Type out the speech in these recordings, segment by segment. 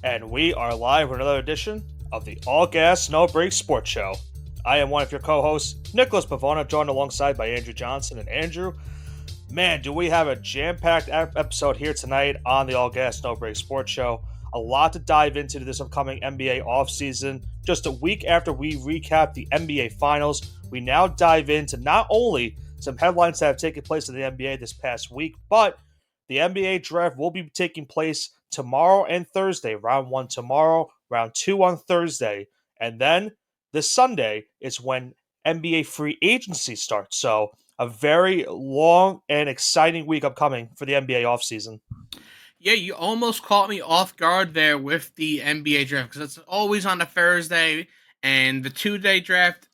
And we are live with another edition of the All Gas No Break Sports Show. I am one of your co-hosts, Nicholas Pavona, joined alongside by Andrew Johnson. And Andrew, man, do we have a jam-packed episode here tonight on the All Gas No Break Sports Show. A lot to dive into this upcoming NBA offseason. Just a week after we recap the NBA Finals, we now dive into not only some headlines that have taken place in the NBA this past week, but the NBA draft will be taking place tomorrow and Thursday. Round 1 tomorrow, round 2 on Thursday. And then this Sunday is when NBA free agency starts. So a very long and exciting week upcoming for the NBA offseason. Yeah, you almost caught me off guard there with the NBA draft because it's always on a Thursday, and the 2-day draft,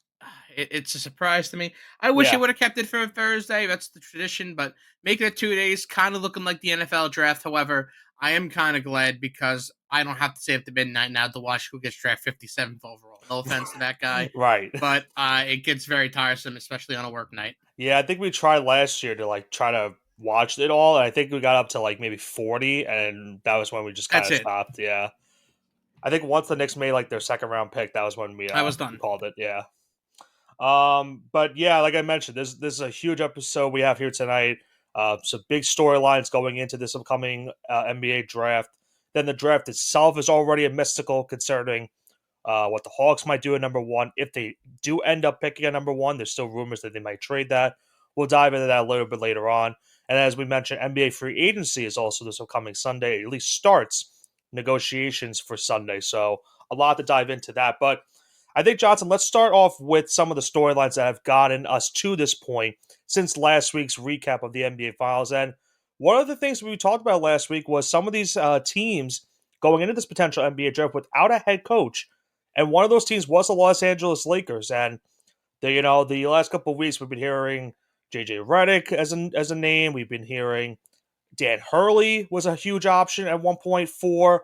it's a surprise to me. I wish Yeah. it would have kept it for a Thursday. That's the tradition, but making it 2 days, kind of looking like the NFL draft. However, I am kind of glad because I don't have to stay up to midnight now to watch who gets drafted 57th overall. No offense to that guy, Right. but it gets very tiresome, especially on a work night. Yeah, I think we tried last year to try to watch it all, and I think we got up to maybe 40, and that was when we just kind That's of it. stopped. Yeah. I think once the Knicks made their second round pick, that was when we I was we done. called it. Yeah. But yeah, like I mentioned, this is a huge episode we have here tonight. Some big storylines going into this upcoming NBA draft. Then the draft itself is already a mystical concerning what the Hawks might do at number 1. If they do end up picking at number 1, there's still rumors that they might trade that. We'll dive into that a little bit later on. And as we mentioned, NBA free agency is also this upcoming Sunday. It at least starts negotiations for Sunday. So a lot to dive into that. But I think, Johnson, let's start off with some of the storylines that have gotten us to this point since last week's recap of the NBA Finals. And one of the things we talked about last week was some of these teams going into this potential NBA draft without a head coach. And one of those teams was the Los Angeles Lakers. And the last couple of weeks we've been hearing JJ Redick as a name. We've been hearing Dan Hurley was a huge option at one point for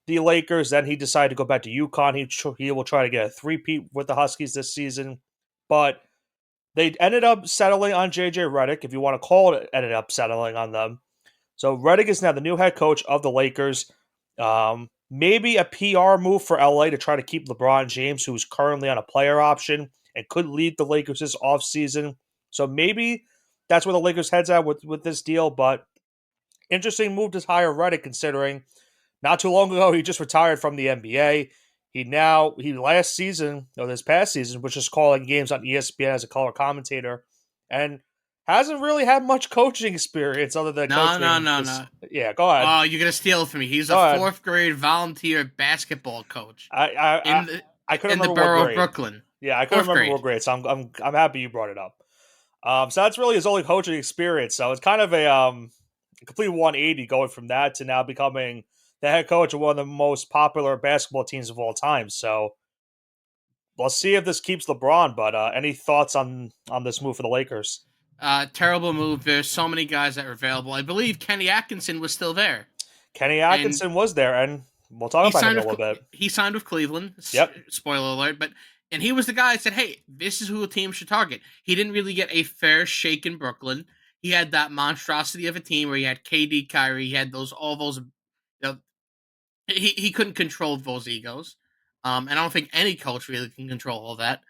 the Lakers. Then he decided to go back to UConn. He will try to get a three-peat with the Huskies this season. But they ended up settling on JJ Redick, if you want to call it ended up settling on them. So Redick is now the new head coach of the Lakers. Maybe a PR move for LA to try to keep LeBron James, who's currently on a player option and could lead the Lakers this offseason. So maybe that's where the Lakers' heads at with this deal. But interesting move to hire Redick, considering not too long ago he just retired from the NBA. He last season, or this past season, was just calling games on ESPN as a color commentator, and hasn't really had much coaching experience other than No, coaching. no. Yeah, go ahead. Oh, you're gonna steal it from me. He's Go a ahead. fourth grade volunteer basketball coach I couldn't in the remember borough what of grade. Brooklyn. Yeah, I couldn't Fourth remember grade. what grade. So I'm happy you brought it up. So that's really his only coaching experience. So it's kind of a complete 180 going from that to now becoming the head coach of one of the most popular basketball teams of all time. So we'll see if this keeps LeBron. But any thoughts on this move for the Lakers? Terrible move. There's so many guys that are available. I believe Kenny Atkinson was still there. Kenny And Atkinson was there, and we'll talk about him in a little bit. He signed with Cleveland. Yep. Spoiler alert. And he was the guy that said, "Hey, this is who a team should target." He didn't really get a fair shake in Brooklyn. He had that monstrosity of a team where he had KD, Kyrie. He had all those. He couldn't control those egos. And I don't think any coach really can control all that.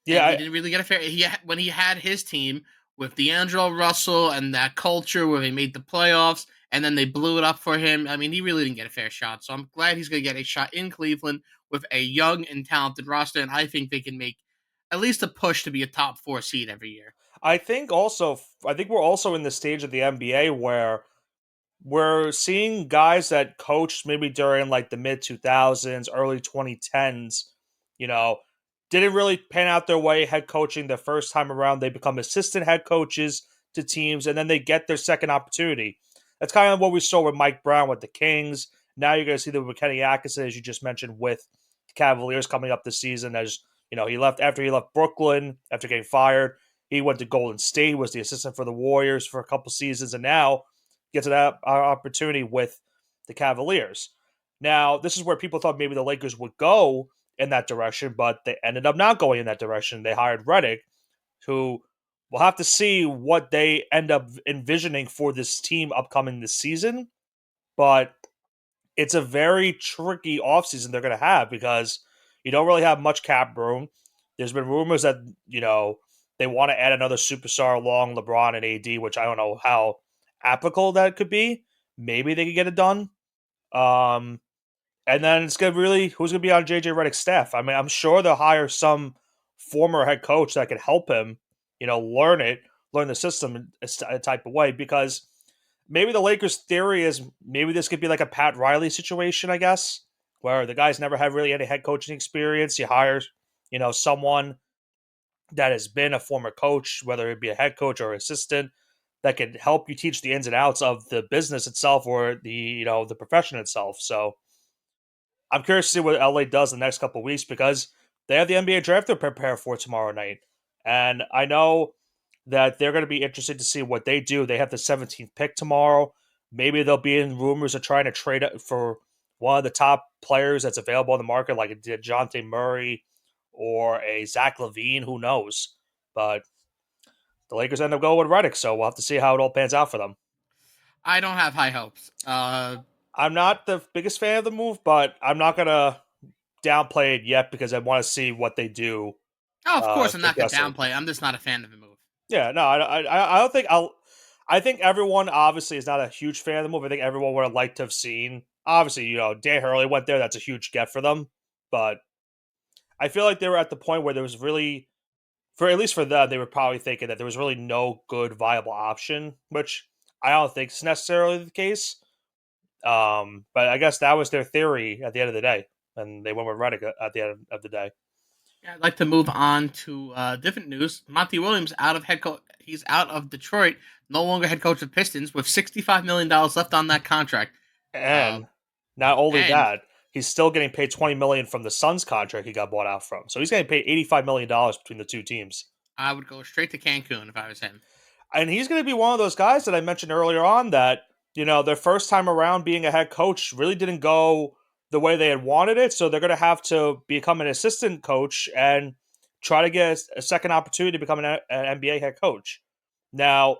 Yeah, and he didn't really get a fair. When he had his team with D'Angelo Russell and that culture where they made the playoffs and then they blew it up for him. I mean, he really didn't get a fair shot. So I'm glad he's going to get a shot in Cleveland with a young and talented roster, and I think they can make at least a push to be a top 4 seed every year. I think we're also in the stage of the NBA where we're seeing guys that coached maybe during the mid 2000s, early 2010s, didn't really pan out their way head coaching the first time around. They become assistant head coaches to teams, and then they get their second opportunity. That's kind of what we saw with Mike Brown with the Kings. Now you're going to see that with Kenny Atkinson, as you just mentioned, with the Cavaliers coming up this season. As he left Brooklyn after getting fired. He went to Golden State, was the assistant for the Warriors for a couple seasons, and now gets an opportunity with the Cavaliers. Now, this is where people thought maybe the Lakers would go in that direction, but they ended up not going in that direction. They hired Redick, who we'll have to see what they end up envisioning for this team upcoming this season. But it's a very tricky offseason they're going to have because you don't really have much cap room. There's been rumors that, they want to add another superstar along LeBron and AD, which I don't know how applicable that could be. Maybe they could get it done. Um, and then it's going to really, who's going to be on JJ Redick's staff? I mean, I'm sure they'll hire some former head coach that could help him, learn the system in a type of way because maybe the Lakers' theory is maybe this could be like a Pat Riley situation, I guess, where the guy's never had really any head coaching experience. You hire, someone that has been a former coach, whether it be a head coach or assistant, that can help you teach the ins and outs of the business itself or the profession itself. So I'm curious to see what LA does the next couple of weeks because they have the NBA draft to prepare for tomorrow night. And I know that they're going to be interested to see what they do. They have the 17th pick tomorrow. Maybe they'll be in rumors of trying to trade it for one of the top players that's available on the market, like a DeJounte Murray or a Zach LaVine. Who knows? But the Lakers end up going with Redick, so we'll have to see how it all pans out for them. I don't have high hopes. I'm not the biggest fan of the move, but I'm not going to downplay it yet because I want to see what they do. Oh, of course, I'm not gonna Aggressive. downplay. I'm just not a fan of the move. Yeah, no, I don't think I'll. I think everyone obviously is not a huge fan of the move. I think everyone would have liked to have seen. Obviously, Dan Hurley went there. That's a huge get for them. But I feel like they were at the point where there was really, for at least for them, they were probably thinking that there was really no good viable option, which I don't think is necessarily the case. But I guess that was their theory at the end of the day, and they went with Redick at the end of the day. Yeah, I'd like to move on to different news. Monty Williams out of head coach. He's out of Detroit, no longer head coach of Pistons, with $65 million left on that contract. Uh, And not only and that, he's still getting paid $20 million from the Suns contract he got bought out from. So he's getting paid $85 million between the two teams. I would go straight to Cancun if I was him. And he's going to be one of those guys that I mentioned earlier on that, their first time around being a head coach really didn't go the way they had wanted it. So they're going to have to become an assistant coach and try to get a second opportunity to become an NBA head coach. Now,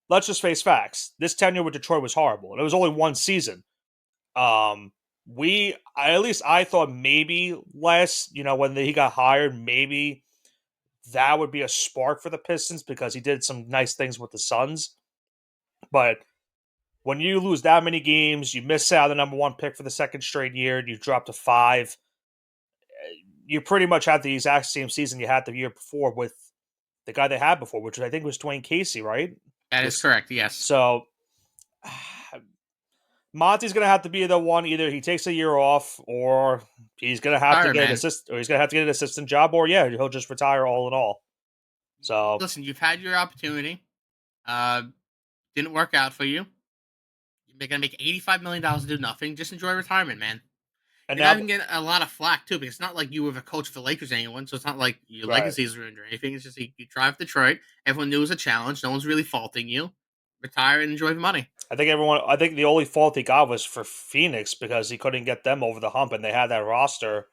let's just face facts. This tenure with Detroit was horrible. And it was only one season. At least I thought maybe when he got hired, maybe that would be a spark for the Pistons because he did some nice things with the Suns. But when you lose that many games, you miss out on the number one pick for the second straight year, you drop to 5. You pretty much had the exact same season you had the year before with the guy they had before, which I think was Dwayne Casey, right? That is correct. Yes. So Monty's going to have to be the one. Either he takes a year off, or he's going to have to get an assist, or he's going to have to get an assistant job, or he'll just retire all in all. So listen, you've had your opportunity. Didn't work out for you. You're going to make $85 million to do nothing. Just enjoy retirement, man. And you're not even getting a lot of flack too, because it's not like you were the coach for the Lakers or anyone, so it's not like your legacy is ruined or anything. It's just you drive Detroit. Everyone knew it was a challenge. No one's really faulting you. Retire and enjoy the money. I think the only fault he got was for Phoenix because he couldn't get them over the hump, and they had that roster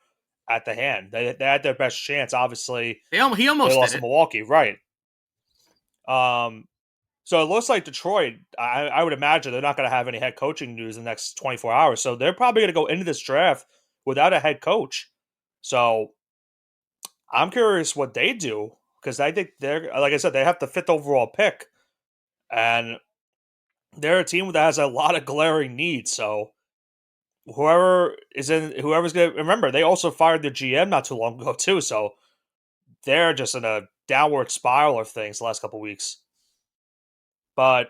at the hand. They had their best chance. Obviously, he almost they lost did to Milwaukee, right? So it looks like Detroit. I would imagine they're not going to have any head coaching news in the next 24 hours. So they're probably going to go into this draft without a head coach. So I'm curious what they do because I think they're, like I said, they have the 5th overall pick, and they're a team that has a lot of glaring needs. So whoever's going to remember, they also fired their GM not too long ago too. So they're just in a downward spiral of things the last couple of weeks. But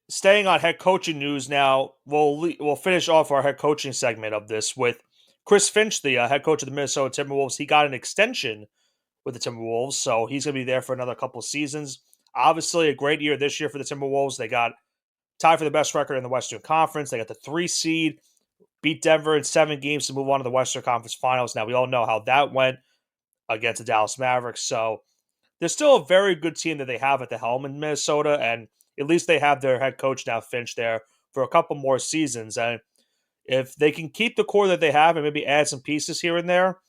staying on head coaching news now, we'll finish off our head coaching segment of this with Chris Finch, the head coach of the Minnesota Timberwolves. He got an extension with the Timberwolves, so he's going to be there for another couple of seasons. Obviously, a great year this year for the Timberwolves. They got tied for the best record in the Western Conference. They got the 3 seed, beat Denver in 7 games to move on to the Western Conference Finals. Now, we all know how that went against the Dallas Mavericks, so there's still a very good team that they have at the helm in Minnesota, and at least they have their head coach now, Finch, there for a couple more seasons. And if they can keep the core that they have and maybe add some pieces here and there,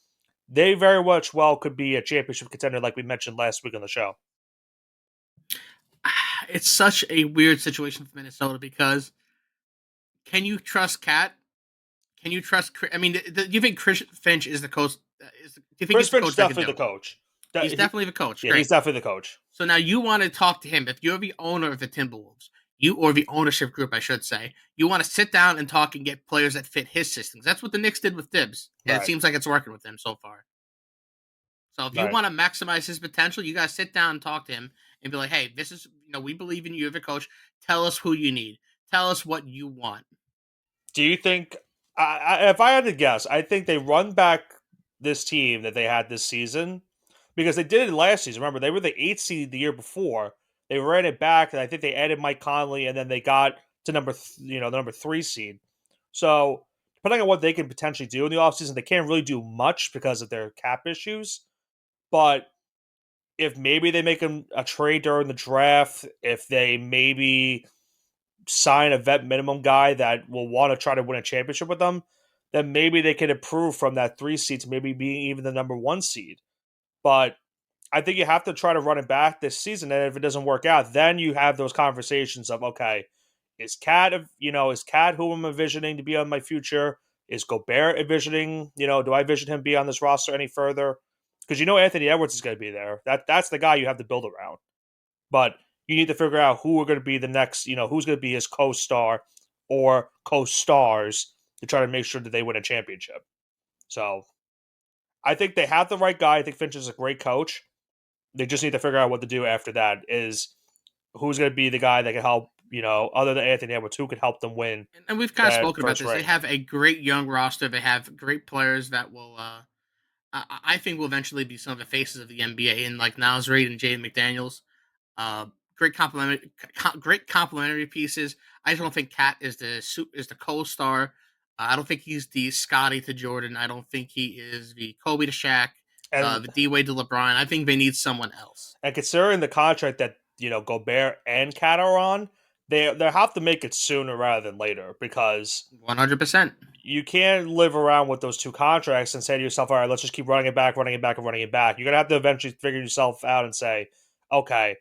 they very much could be a championship contender like we mentioned last week on the show. It's such a weird situation for Minnesota because Can you trust Cat? Can you trust? I mean, do you think Chris Finch is the coach? Do you think Chris he's the Finch is coach that can definitely do the it? coach. He's definitely the coach. Yeah, he's Great. definitely the coach. So now you want to talk to him. If you're the owner of the Timberwolves, you or the ownership group, I should say, you want to sit down and talk and get players that fit his systems. That's what the Knicks did with Tibbs, and it Right, seems like it's working with him so far. So if you right. want to maximize his potential, you guys sit down and talk to him and be like, "Hey, this is we believe in you as a coach. Tell us who you need. Tell us what you want." Do you think, if I had to guess, I think they run back this team that they had this season because they did it last season. Remember, they were the 8th seed the year before. They ran it back, and I think they added Mike Conley, and then they got to the number 3 seed. So depending on what they can potentially do in the offseason, they can't really do much because of their cap issues. But if maybe they make a trade during the draft, if they maybe sign a vet minimum guy that will want to try to win a championship with them, then maybe they can improve from that 3 seed to maybe being even the number 1 seed. But I think you have to try to run it back this season, and if it doesn't work out, then you have those conversations of okay, is Cat who I'm envisioning to be on my future? Is Gobert envisioning? Do I envision him be on this roster any further? Because Anthony Edwards is going to be there. That's the guy you have to build around. But you need to figure out who are going to be the next, who's going to be his co-star or co-stars to try to make sure that they win a championship. So I think they have the right guy. I think Finch is a great coach. They just need to figure out what to do after that. Is who's going to be the guy that can help, other than Anthony Edwards, who can help them win And we've kind of that spoken about first this. They ring. have a great young roster. They have great players that will, I think, will eventually be some of the faces of the NBA. In like Niles Reed and Jaden McDaniels. Uh, great complementary pieces. I just don't think Cat is the co-star. I don't think he's the Scotty to Jordan. I don't think he is the Kobe to Shaq, And the D Wade to LeBron. I think they need someone else. and considering the contract that Gobert and Cat are on, they have to make it sooner rather than later because 100%. you can't live around with those 2 contracts and say to yourself, all right, let's just keep running it back, running it back, and running it back. You're going to have to eventually figure yourself out and say, okay,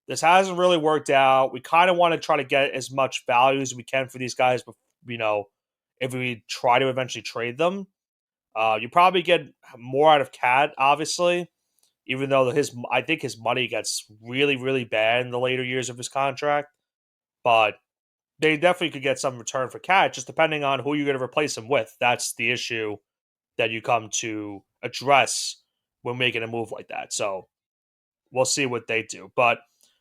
this hasn't really worked out. We kind of want to try to get as much value as we can for these guys, but, if we try to eventually trade them. You probably get more out of Cat, obviously, even though I think his money gets really, really bad in the later years of his contract. But they definitely could get some return for Cat, just depending on who you're going to replace him with. That's the issue that you come to address when making a move like that. So we'll see what they do. But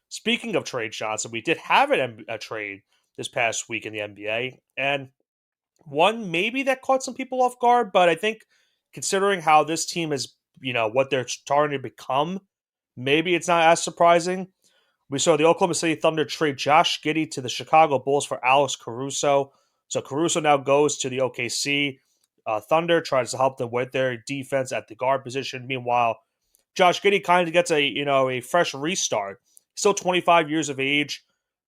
speaking of trade shots, we did have a trade this past week in the NBA, and one maybe that caught some people off guard. But I think considering how this team is, what they're starting to become, maybe it's not as surprising. We saw the Oklahoma City Thunder trade Josh Giddey to the Chicago Bulls for Alex Caruso. So Caruso now goes to the OKC Thunder, tries to help them with their defense at the guard position. Meanwhile, Josh Giddey kind of gets a fresh restart. Still 25 years of age.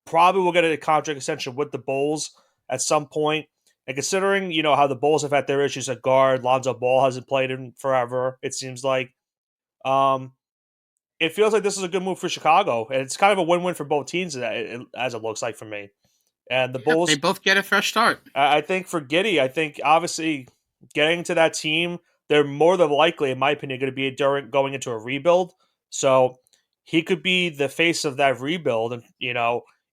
Probably will get a contract extension with the Bulls at some point. And considering, how the Bulls have had their issues at guard, Lonzo Ball hasn't played in forever, it seems like. Um, it feels like this is a good move for Chicago, and it's kind of a win-win for both teams as it looks like for me. And the Yeah, they Bulls, both get a fresh start. I think for Giddy, I think obviously getting to that team, they're more than likely, in my opinion, going to be during going into a rebuild. So he could be the face of that rebuild, and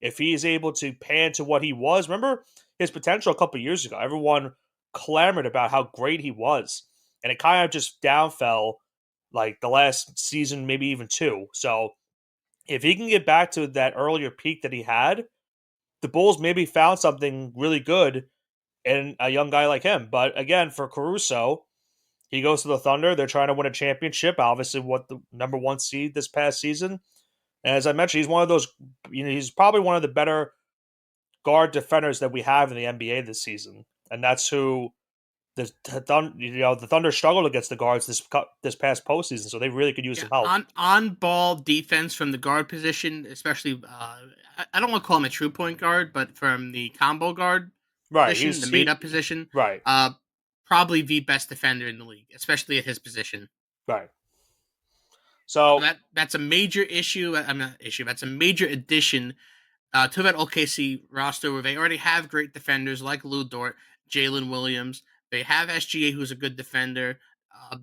if he's able to pan to what he was. Remember his potential a couple years ago. Everyone clamored about how great he was, and it kind of just downfell like the last season, maybe even 2. So if he can get back to that earlier peak that he had, the Bulls maybe found something really good in a young guy like him. But again, for Caruso, he goes to the Thunder. They're trying to win a championship. Obviously, what the number 1 seed this past season. And as I mentioned, he's one of those. He's probably one of the better guard defenders that we have in the NBA this season, and that's who the Thunder struggled against the guards this past postseason. So they really could use Yeah, some help. on ball defense from the guard position, especially. I don't want to call him a true point guard, but from the combo guard Right, position, the made up position, right, uh, probably the best defender in the league, especially at his position. right. So So that's a major issue. I'm not issue. That's a major addition to that OKC roster where they already have great defenders like Lou Dort, Jalen Williams. They have SGA, who's a good defender.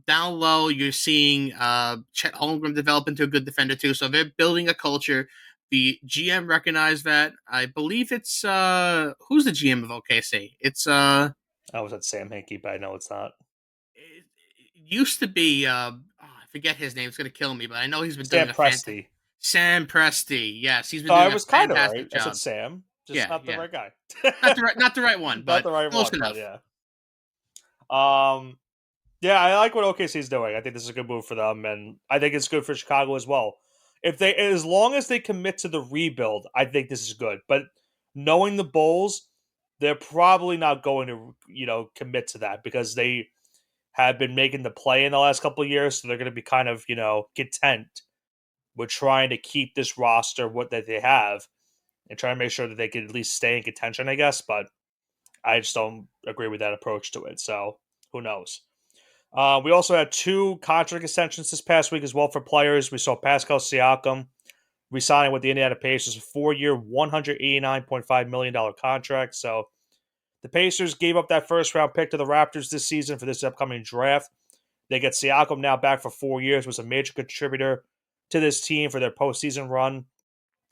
Down low, you're seeing Chet Holmgren develop into a good defender too. So they're building a culture. The GM recognized that. I believe it's who's the GM of OKC? It's I was at Sam Hinkie, but I know it's not. it used to be I forget his name. It's gonna kill me, but I know he's been Sam doing a fantastic. Presti. Sam Presti, yes, he's been So I doing a was kind of right. fantastic I said job. Sam, just Yeah, not the yeah, right guy. not the right one, Not but the right close one, but enough. yeah. Um, yeah, I like what OKC is doing. I think this is a good move for them, and I think it's good for Chicago as well. If they, as long as they commit to the rebuild, I think this is good. But knowing the Bulls, they're probably not going to, commit to that because they have been making the play in the last couple of years, so they're going to be kind of, content with trying to keep this roster what that they have and trying to make sure that they can at least stay in contention, I guess. But I just don't agree with that approach to it. So who knows? We also had two contract extensions this past week as well for players. We saw Pascal Siakam resigning with the Indiana Pacers, a 4-year, $189.5 million contract. So the Pacers gave up that first round pick to the Raptors this season for this upcoming draft. They get Siakam now back for 4 years, was a major contributor to this team for their postseason run.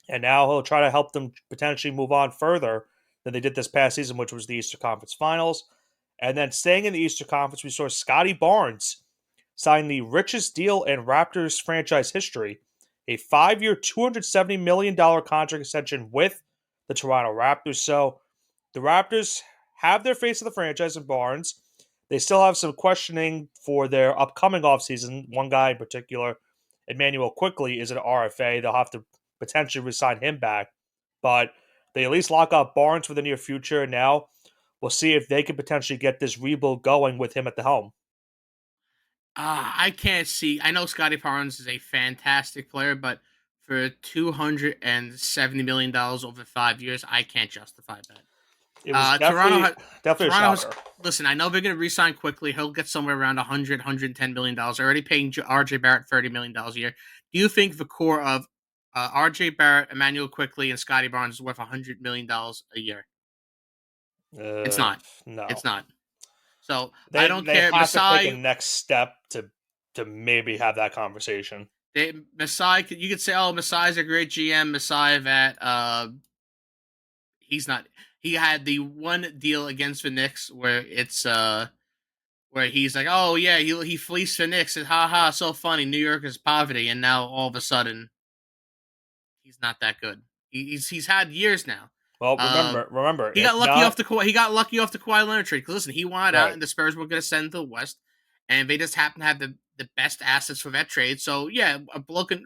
And now he'll try to help them potentially move on further than they did this past season, which was the Eastern Conference Finals. And then staying in the Eastern Conference, we saw Scotty Barnes sign the richest deal in Raptors franchise history, a 5-year, $270 million contract extension with the Toronto Raptors. So the Raptors have their face of the franchise in Barnes. They still have some questioning for their upcoming offseason. One guy in particular, Emmanuel Quickly, is an RFA. They'll have to potentially resign him back. But they at least lock up Barnes for the near future. Now we'll see if they can potentially get this rebuild going with him at the helm. I can't see. I know Scotty Barnes is a fantastic player, but for $270 million over 5 years, I can't justify that. It was Toronto, definitely a Toronto has. shocker. Listen, I know they're going to re-sign quickly. He'll get somewhere around 100, $110 million. Already paying RJ Barrett $30 million a year. Do you think the core of RJ Barrett, Emmanuel Quickly, and Scotty Barnes is worth $100 million a year? It's not. No, It's not. So I don't they care. have to take a Masai, next step to maybe have that conversation. Masai, you could say, oh, Masai's a great GM. Masai that he's not. He had the one deal against the Knicks where it's where he's like, oh yeah, he fleeced the Knicks and ha ha, so funny. New York is poverty, and now all of a sudden he's not that good. He's had years now. Well, Uh, remember, he got if lucky not off the he got lucky off the Kawhi Leonard trade. Because listen, he wanted out, right, and the Spurs were going to send to the West, and they just happen to have the best assets for that trade. So yeah, a broken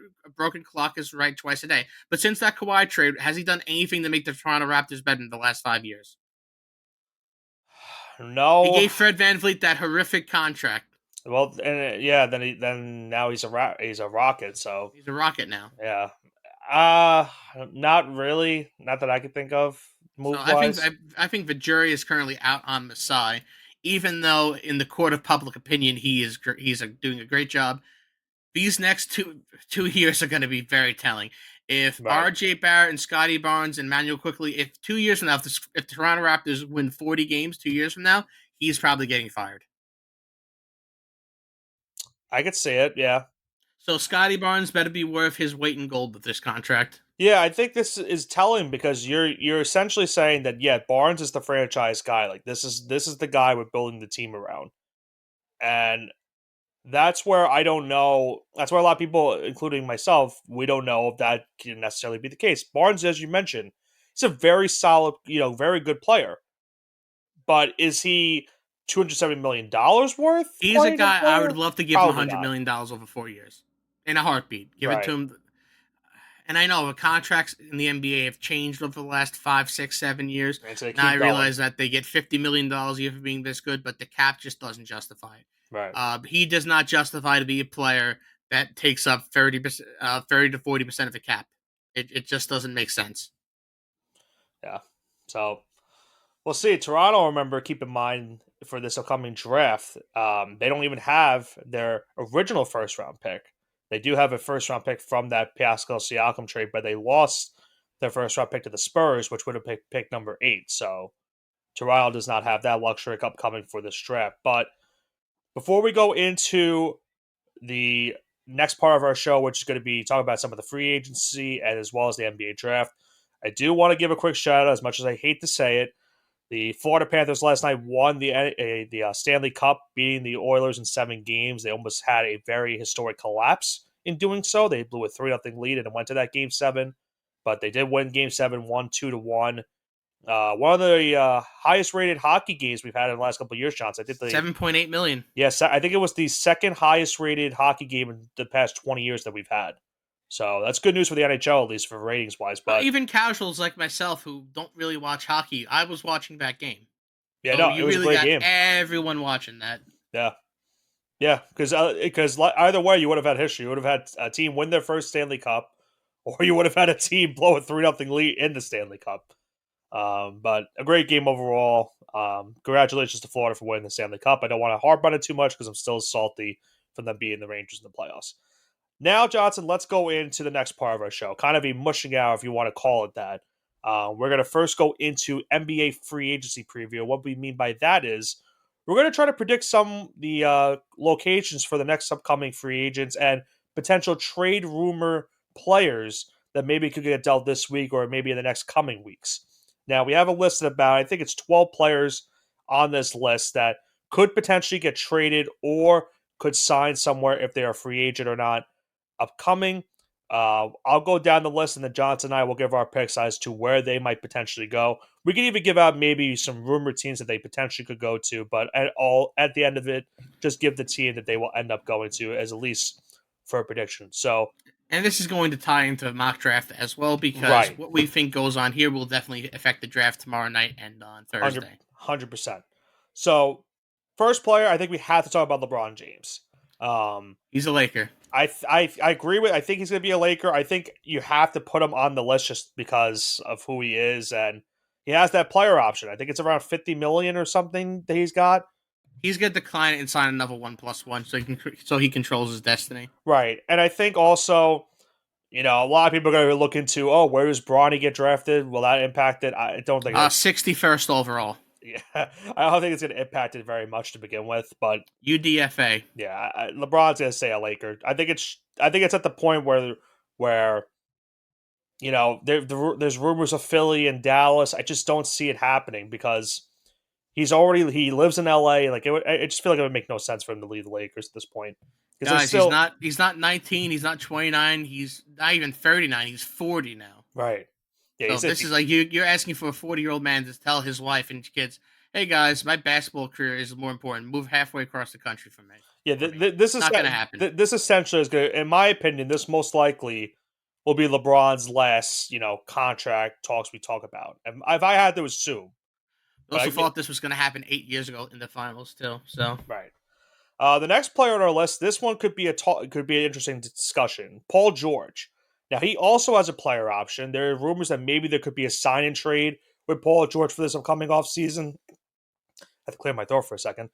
clock is right twice a day. But since that Kawhi trade, has he done anything to make the Toronto Raptors better in the last 5 years? He no. gave Fred VanVleet that horrific contract. Well, and yeah, then now he's a Rocket. So He's a Rocket now. yeah, uh not really, not that I could think of So move I think wise. I think the jury is currently out on Masai, even though in the court of public opinion he's doing a great job. These next two years are going to be very telling. If Right. R.J. Barrett and Scotty Barnes and Manuel Quickly, if 2 years from now, if the Toronto Raptors win 40 games 2 years from now, he's probably getting fired. I could see it. Yeah. So Scotty Barnes better be worth his weight in gold with this contract. Yeah, I think this is telling because you're essentially saying that yeah, Barnes is the franchise guy. Like this is the guy we're building the team around. And that's where I don't know. That's where a lot of people, including myself, we don't know if that can necessarily be the case. Barnes, as you mentioned, he's a very solid, very good player. But is he $270 million worth He's a playing a guy I would player? love to give him Probably $100 not. million over 4 years in a heartbeat. Give it to Right. him. And I know the contracts in the NBA have changed over the last 5, 6, 7 years. And so they Now I keep going. realize that they get $50 million a year for being this good, but the cap just doesn't justify it. Right. He does not justify to be a player that takes up 30%, 30 to 40% of the cap. It just doesn't make sense. Yeah. So we'll see. Toronto, remember, keep in mind for this upcoming draft, they don't even have their original first round pick. They do have a first round pick from that Pascal Siakam trade, but they lost their first round pick to the Spurs, which would have picked pick number 8. So Toronto does not have that luxury upcoming for this draft. But before we go into the next part of our show, which is going to be talking about some of the free agency and as well as the NBA draft, I do want to give a quick shout out, as much as I hate to say it. The Florida Panthers last night won the Stanley Cup, beating the Oilers in 7 games. They almost had a very historic collapse in doing so. They blew a 3-0 lead and went to that Game 7, but they did win Game 7, 1-2-1. One of the highest rated hockey games we've had in the last couple of years, Johnson. I think 7.8 million. Yes, I think it was the second highest rated hockey game in the past 20 years that we've had. So that's good news for the NHL, at least for ratings wise. But even casuals like myself who don't really watch hockey, I was watching that game. yeah, So no, it you was a really great got game. everyone watching that. Yeah, yeah, because either way, you would have had history. You would have had a team win their first Stanley Cup, or you would have had a team blow a 3-0 lead in the Stanley Cup. But a great game overall. Congratulations to Florida for winning the Stanley Cup. I don't want to harp on it too much because I'm still salty from them being the Rangers in the playoffs. Now, Johnson, let's go into the next part of our show. Kind of a mushing out, if you want to call it that. We're going to first go into NBA free agency preview. What we mean by that is we're going to try to predict the locations for the next upcoming free agents and potential trade rumor players that maybe could get dealt this week or maybe in the next coming weeks. Now, we have a list of about, I think it's 12 players on this list that could potentially get traded or could sign somewhere if they are a free agent or not upcoming. I'll go down the list, and then Johnson and I will give our picks as to where they might potentially go. We can even give out maybe some rumored teams that they potentially could go to, but at the end of it, just give the team that they will end up going to as at least for a prediction. So, and this is going to tie into the mock draft as well, because right, what we think goes on here will definitely affect the draft tomorrow night and on Thursday. 100%. So, first player, I think we have to talk about LeBron James. He's a Laker. I agree with. I think he's going to be a Laker. I think you have to put him on the list just because of who he is, and he has that player option. I think it's around 50 million or something that he's got. He's going to decline it and sign another 1+1, so he controls his destiny. Right, and I think also, a lot of people are going to look into, where does Bronny get drafted? Will that impact it? I don't think. 61st overall. Yeah, I don't think it's going to impact it very much to begin with, but UDFA. Yeah, LeBron's going to say a Laker. I think it's at the point where there's rumors of Philly and Dallas. I just don't see it happening because he lives in LA. Like I just feel like it would make no sense for him to leave the Lakers at this point. Guys, he's not 19, he's not 29, he's not even 39, he's 40 now. Right. Yeah, so this is like you're asking for a 40-year-old man to tell his wife and kids, "Hey guys, my basketball career is more important. Move halfway across the country from me." Yeah, this is not going to happen. This essentially is going to, in my opinion, this most likely will be LeBron's last, contract talks we talk about. If I had to assume. We also thought this was going to happen 8 years ago in the finals too. So right. The next player on our list, this one could be an interesting discussion. Paul George. Now he also has a player option. There are rumors that maybe there could be a sign and trade with Paul George for this upcoming offseason. I have to clear my throat for a second.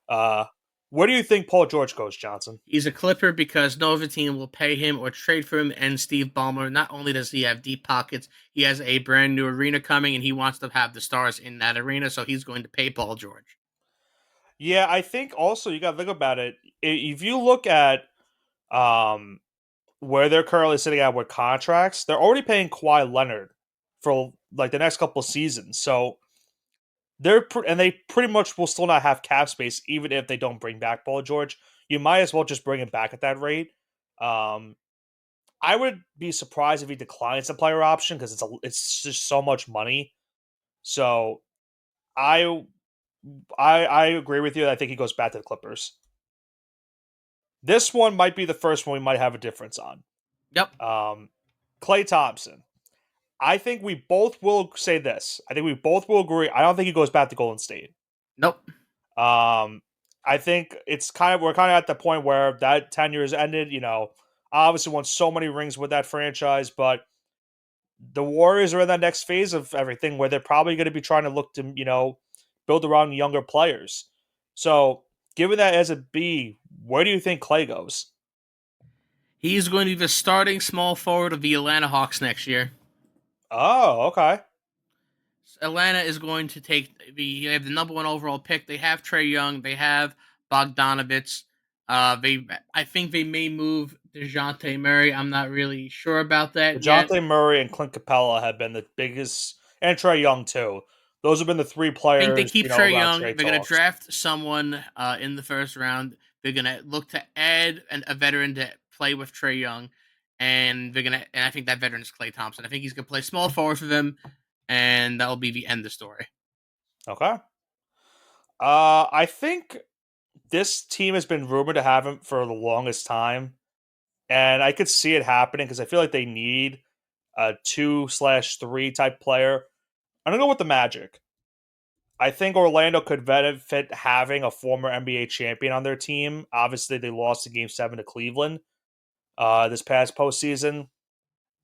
Where do you think Paul George goes, Johnson? He's a Clipper because no other team will pay him or trade for him. And Steve Ballmer, not only does he have deep pockets, he has a brand new arena coming, and he wants to have the stars in that arena, so he's going to pay Paul George. Yeah, I think also you got to think about it. If you look at where they're currently sitting at with contracts, they're already paying Kawhi Leonard for like the next couple of seasons. So they pretty much will still not have cap space, even if they don't bring back Paul George. You might as well just bring him back at that rate. I would be surprised if he declines the player option because it's just so much money. So I agree with you. I think he goes back to the Clippers. This one might be the first one we might have a difference on. Yep. Klay Thompson. I think we both will say this. I think we both will agree. I don't think he goes back to Golden State. Nope. I think we're kind of at the point where that tenure has ended. Obviously won so many rings with that franchise, but the Warriors are in that next phase of everything where they're probably going to be trying to look to, build around younger players. So, given that as a B, where do you think Klay goes? He's going to be the starting small forward of the Atlanta Hawks next year. Oh, okay. Atlanta is going to take they have the number one overall pick. They have Trey Young. They have Bogdanovich. They I think they may move Dejounte Murray. I'm not really sure about that yet. DeJounte Murray and Clint Capella have been the biggest, and Trey Young too. Those have been the three I think they players, keep Trey around Young. trade They're going to talks. draft someone in the first round. They're going to look to add a veteran to play with Trey Young, and and I think that veteran is Klay Thompson. I think he's going to play small forward for them, and that'll be the end of the story. Okay. I think this team has been rumored to have him for the longest time, and I could see it happening because I feel like they need a 2/3 type player. I'm gonna go with the Magic. I think Orlando could benefit having a former NBA champion on their team. Obviously, they lost in Game 7 to Cleveland this past postseason,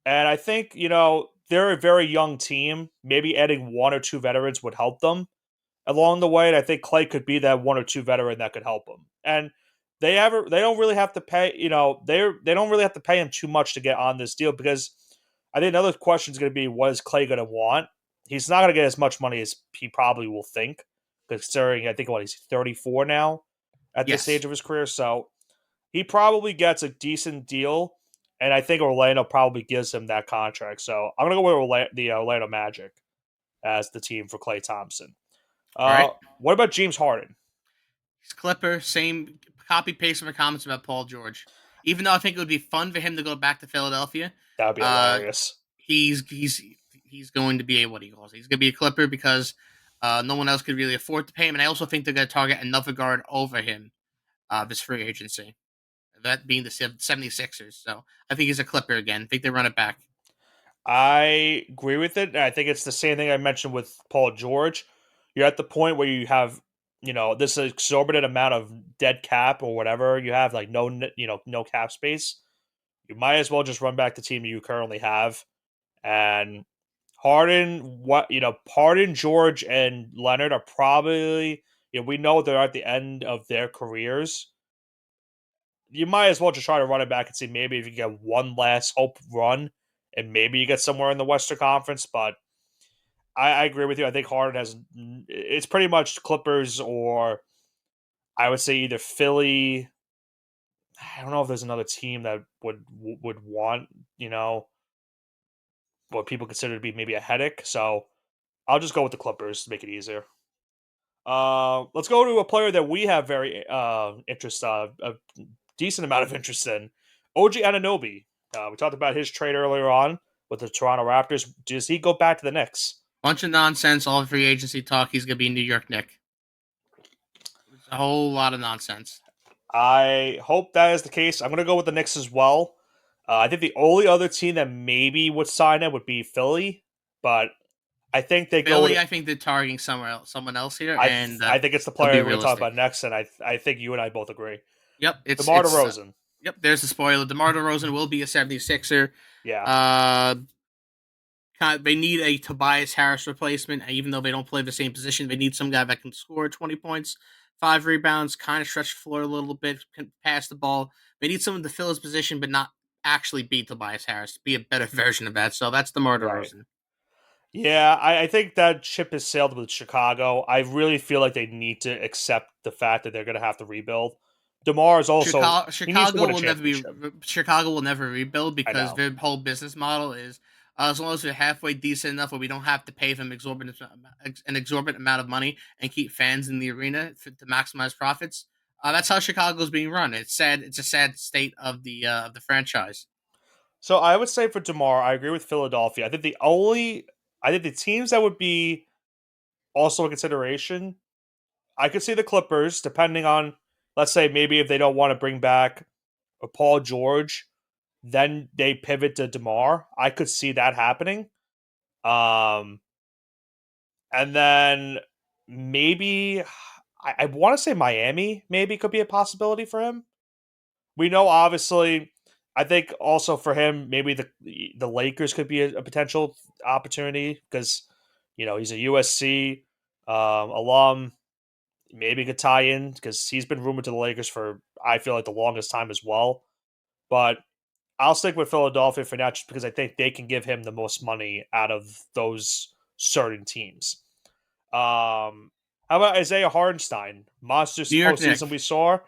and I think they're a very young team. Maybe adding one or two veterans would help them along the way, and I think Clay could be that one or two veteran that could help him. And they don't really have to pay, they don't really have to pay him too much to get on this deal because I think another question is going to be what is Clay going to want? He's not going to get as much money as he probably will think, considering I think he's 34 now at this stage Yes. of his career, so he probably gets a decent deal. And I think Orlando probably gives him that contract. So I'm going to go with the Orlando Magic as the team for Clay Thompson. All right. What about James Harden? He's Clipper. Same copy paste of my comments about Paul George. Even though I think it would be fun for him to go back to Philadelphia, That would be uh, hilarious. he's he's he's going to be a what he calls. He's going to be a Clipper because no one else could really afford to pay him, and I also think they're going to target another guard over him this free agency. That being the 76ers. So I think he's a Clipper again. I think they run it back. I agree with it. I think it's the same thing I mentioned with Paul George. You're at the point where you have, this exorbitant amount of dead cap or whatever you have, like no cap space. You might as well just run back the team you currently have. And Harden, George, and Leonard are probably, we know they're at the end of their careers. You might as well just try to run it back and see maybe if you get one last hope run and maybe you get somewhere in the Western Conference. But I agree with you. I think Harden it's pretty much Clippers or I would say either Philly. I don't know if there's another team that would want, what people consider to be maybe a headache. So I'll just go with the Clippers to make it easier. Let's go to a player that we have very a decent amount of interest in. OG Ananobi. We talked about his trade earlier on with the Toronto Raptors. Does he go back to the Knicks? Bunch of nonsense. All free agency talk. He's going to be New York Nick. It's a whole lot of nonsense. I hope that is the case. I'm going to go with the Knicks as well. I think the only other team that maybe would sign him would be Philly, but I think they go Philly, with. I think they're targeting someone else here, I and I think it's the they'll player be we're going to talk realistic. about next, and I think you and I both agree. Yep, DeMar DeRozan. yep. There's the spoiler. DeMar DeRozan will be a 76er. Yeah, Uh, they need a Tobias Harris replacement, even though they don't play the same position. They need some guy that can score 20 points, 5 rebounds, kind of stretch the floor a little bit, can pass the ball. They need someone to fill his position, but not actually beat Tobias Harris. Be a better version of that. So that's DeMar right. DeRozan. Yeah, I think that ship has sailed with Chicago. I really feel like they need to accept the fact that they're going to have to rebuild. DeMar is also he needs to Chicago win a will never be championship. Chicago will never rebuild I because know. their whole business model is as long as we're halfway decent enough where we don't have to pay them an exorbitant amount of money and keep fans in the arena to maximize profits. That's how Chicago's being run. It's sad. It's a sad state of the franchise. So I would say for DeMar, I agree with Philadelphia. I think the teams that would be also a consideration. I could see the Clippers, depending on, let's say, maybe if they don't want to bring back a Paul George, then they pivot to DeMar. I could see that happening. Um, and then maybe I want to say Miami maybe could be a possibility for him. We know obviously. I think also for him, maybe the Lakers could be a potential opportunity because he's a USC alum. Maybe could tie in because he's been rumored to the Lakers for I feel like the longest time as well. But I'll stick with Philadelphia for now, just because I think they can give him the most money out of those certain teams. How about Isaiah Hardenstein? Monsters New York postseason Knicks. we saw.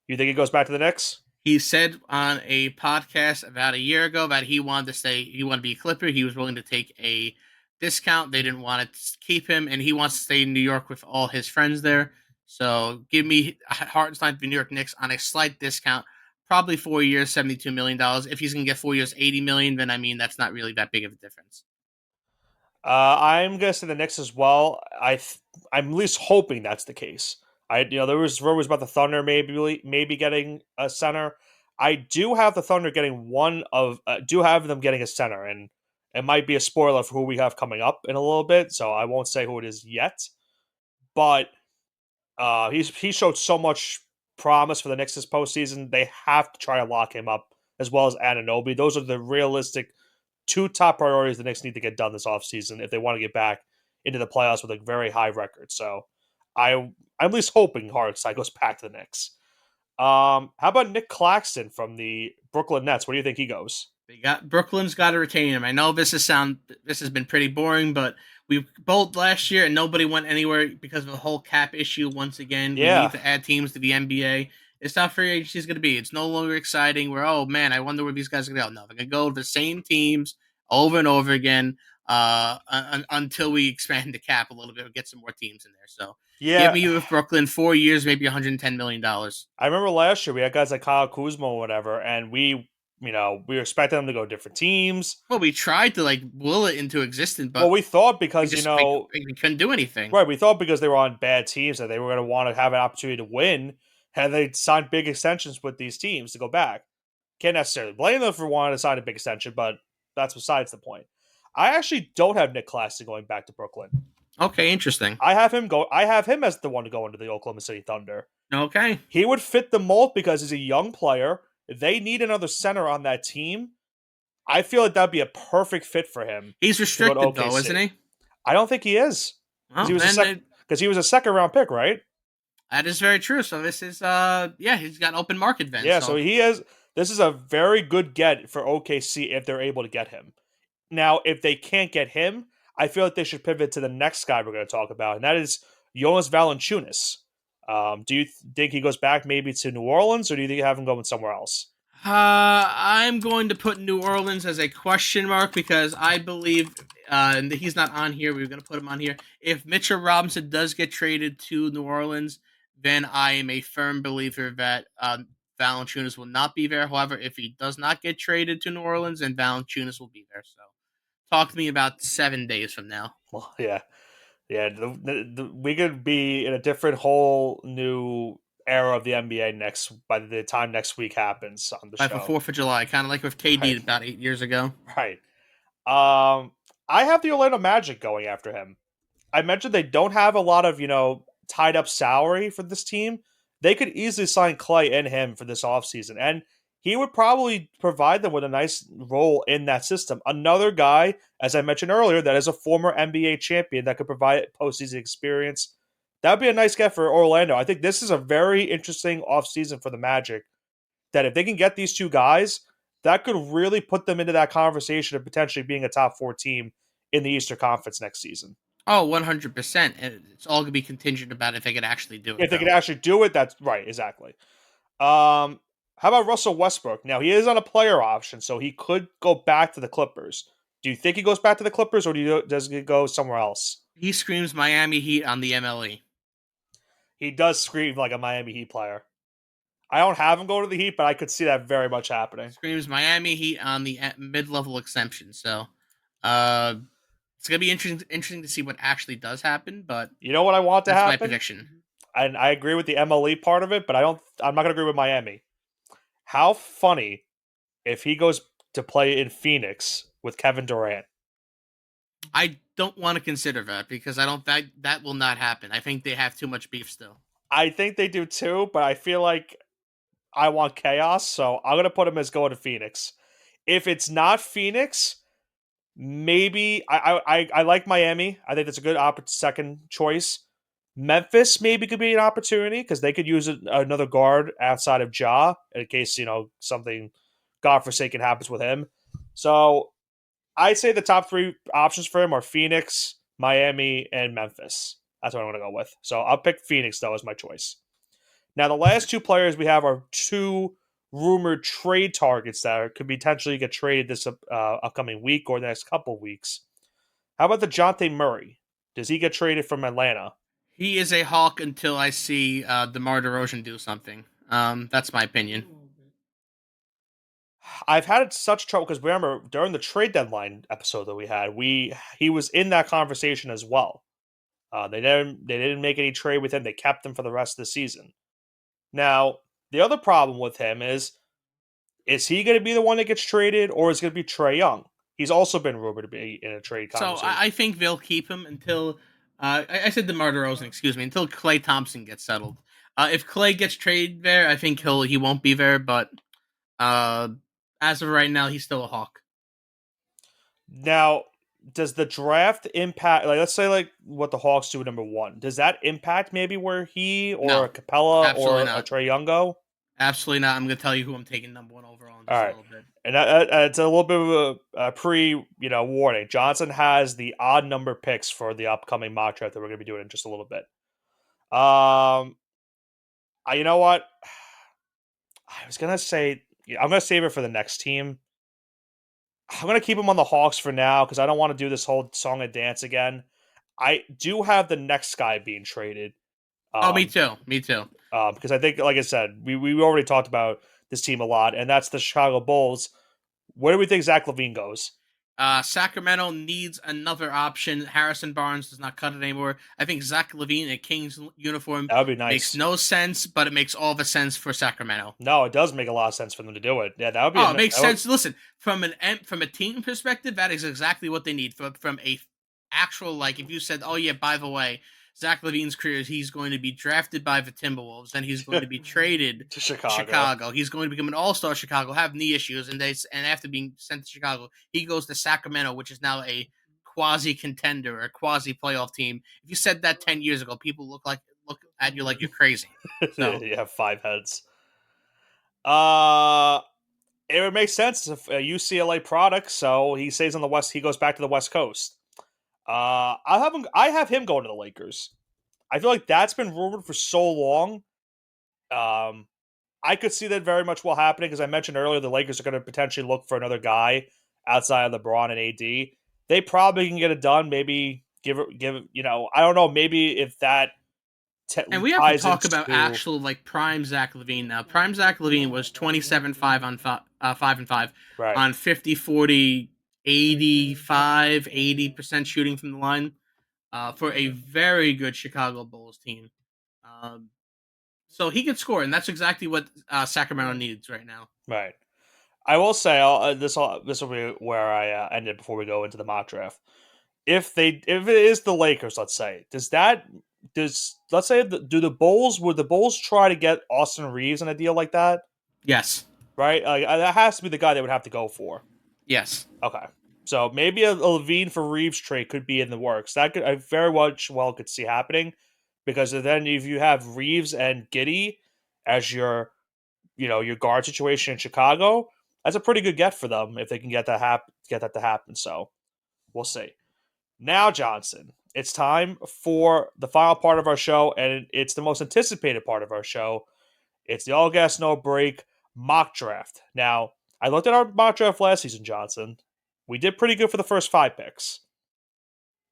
You think he goes back to the Knicks? He said on a podcast about a year ago that he wanted to stay, he wanted to be a Clipper. He was willing to take a discount. They didn't want to keep him, and he wants to stay in New York with all his friends there. So give me Hartenstein to the New York Knicks on a slight discount, probably 4 years, $72 million. If he's gonna get 4 years, $80 million, then I mean that's not really that big of a difference. I'm gonna say the Knicks as well. I'm at least hoping that's the case. There was rumors about the Thunder maybe getting a center. I do have the Thunder getting do have them getting a center, and it might be a spoiler for who we have coming up in a little bit. So I won't say who it is yet. But he showed so much promise for the Knicks this postseason. They have to try to lock him up as well as AGNB. Those are the realistic two top priorities the Knicks need to get done this offseason if they want to get back into the playoffs with a very high record. So I'm at least hoping Hartenstein goes back to the Knicks. How about Nick Claxton from the Brooklyn Nets? Where do you think he goes? They got Brooklyn's got to retain him. I know this has been pretty boring, but we both last year and nobody went anywhere because of the whole cap issue. Once again, we Yeah, need to add teams to the NBA. It's not free agency is going to be. It's no longer exciting. Where oh man, I wonder where these guys are going to go. No, they're going to go to the same teams over and over again until we expand the cap a little bit or get some more teams in there. So give yeah. me with Brooklyn 4 years, maybe $110 million. I remember last year we had guys like Kyle Kuzma or whatever, and we were expecting them to go to different teams. Well, we tried to like will it into existence, Well, but we thought we because just we couldn't do anything. right, we thought because they were on bad teams that they were going to want to have an opportunity to win, and they signed big extensions with these teams to go back. Can't necessarily blame them for wanting to sign a big extension, but that's besides the point. I actually don't have Nick Claxton going back to Brooklyn. Okay, interesting. I have him go. I have him as the one to go into the Oklahoma City Thunder. Okay, He would fit the mold because he's a young player. They need another center on that team. I feel like that'd be a perfect fit for him he's to go to restricted though, isn't OKC. he? I don't think he is because Well, he was a then he was a second round pick, right? that is very true. So this is yeah, he's got open market then. Yeah, so So he is. This is a very good get for OKC if they're able to get him. Now, if they can't get him, I feel like they should pivot to the next guy we're going to talk about, and that is Jonas Valanciunas. Do you think he goes back maybe to New Orleans, or do you think you have him going somewhere else? I'm going to put New Orleans as a question mark because I believe and he's not on here. We're going to put him on here. If Mitchell Robinson does get traded to New Orleans, then I am a firm believer that Valanciunas will not be there. However, if he does not get traded to New Orleans, then Valanciunas will be there. So talk to me about 7 days from now. Well, yeah, yeah. We could be in a different whole new era of the NBA next by the time next week happens on the By for show. 4th of July, kind of like with KD Right, about 8 years ago. right. I have the Orlando Magic going after him. I mentioned they don't have a lot of, tied up salary for this team. They could easily sign Clay and him for this offseason. And he would probably provide them with a nice role in that system. Another guy, as I mentioned earlier, that is a former NBA champion that could provide postseason experience. That would be a nice get for Orlando. I think this is a very interesting offseason for the Magic. That if they can get these two guys, that could really put them into that conversation of potentially being a top four team in the Eastern Conference next season. Oh, 100%. And it's all going to be contingent about if they could actually do it, If they though. can actually do it, that's right, exactly. How about Russell Westbrook? Now he is on a player option, so he could go back to the Clippers. Do you think he goes back to the Clippers, or does he go somewhere else? He screams Miami Heat on the MLE. He does scream like a Miami Heat player. I don't have him go to the Heat, but I could see that very much happening. Screams Miami Heat on the mid-level exemption. So, uh, it's gonna be interesting to see what actually does happen. But You know what I want to that's my happen? prediction. And I agree with the MLE part of it, but I'm not going to agree with Miami. How funny if he goes to play in Phoenix with Kevin Durant. I don't want to consider that because I don't that will not happen. I think they have too much beef still. I think they do too, but I feel like I want chaos, so I'm going to put him as going to Phoenix. If it's not Phoenix, maybe I like Miami. I think that's a good second choice. Memphis maybe could be an opportunity because they could use another guard outside of Ja in case something godforsaken happens with him. So I'd say the top three options for him are Phoenix, Miami, and Memphis. That's what I'm going to go with. So I'll pick Phoenix, though, as my choice. Now, the last two players we have are two rumored trade targets that could potentially get traded this upcoming week or the next couple weeks. How about the DeJounte Murray? Does he get traded from Atlanta? He is a hawk until I see DeMar DeRozan do something. That's my opinion. I've had such trouble because remember during the trade deadline episode that we had, he was in that conversation as well. They didn't make any trade with him. They kept him for the rest of the season. Now the other problem with him is he going to be the one that gets traded or is it going to be Trae Young? He's also been rumored to be in a trade So conversation. I think they'll keep him until I said DeMar DeRozan, excuse me, until Klay Thompson gets settled. If Klay gets traded there, I think he won't be there. But uh, as of right now, he's still a hawk. Now, does the draft impact? Like, let's say like what the Hawks do at number one. Does that impact maybe where he or No, a Capella absolutely or a not. Trae Young go? Absolutely not. I'm going to tell you who I'm taking number one overall in All just a right. little bit. And it's a little bit of a pre, warning. Johnson has the odd number picks for the upcoming mock draft that we're going to be doing in just a little bit. You know what? I was gonna say I'm gonna save it for the next team. I'm gonna keep him on the Hawks for now because I don't want to do this whole song and dance again. I do have the next guy being traded. Oh, me Um, too. Me too. because I think, like I said, we already talked about this team a lot, and that's the Chicago Bulls. Where do we think Zach Levine goes? Sacramento needs another option. Harrison Barnes does not cut it anymore. I think Zach LaVine in a Kings uniform That would be makes nice. no sense, but it makes all the sense for Sacramento. No, it does make a lot of sense for them to do it. Yeah, that would be. Oh, it makes sense. Listen, from a team perspective, that is exactly what they need. From a actual like, if you said, "Oh yeah, by the way, Zach LaVine's career is he's going to be drafted by the Timberwolves, then he's going to be traded to to Chicago. Chicago. He's going to become an All-Star Chicago, have knee issues, and after being sent to Chicago, he goes to Sacramento, which is now a quasi contender or quasi playoff team. If you said that 10 years ago, people look at you like you're crazy. So You have five heads. Uh it would make sense if a UCLA product, so he stays on the West. He goes back to the West Coast. I have him going to the Lakers. I feel like that's been rumored for so long. Um, I could see that very much well happening because I mentioned earlier the Lakers are going to potentially look for another guy outside of LeBron and AD. They probably can get it done. Maybe I don't know. Maybe if that and we have to ties talk about into actual like prime Zach Levine now. Prime Zach Levine was 27-5 on 5 and 5 right, on 50, 40, 85, 80% shooting from the line for a very good Chicago Bulls team. Um, so he could score, and that's exactly what Sacramento needs right now. right. I will say this will be where I ended before we go into the mock draft. If it is the Lakers, let's say, let's say do the Bulls would the Bulls try to get Austin Reeves in a deal like that? Yes. Right, that has to be the guy they would have to go for. Yes. Okay, so maybe a Levine for Reeves trade could be in the works. That I very much well could see happening because then if you have Reeves and Giddy as your guard situation in Chicago, that's a pretty good get for them if they can get that to happen. So we'll see. Now, Johnson, it's time for the final part of our show, and it's the most anticipated part of our show. It's the all gas no break mock draft. Now, I looked at our mock draft last season, Johnson. We did pretty good for the first 5 picks.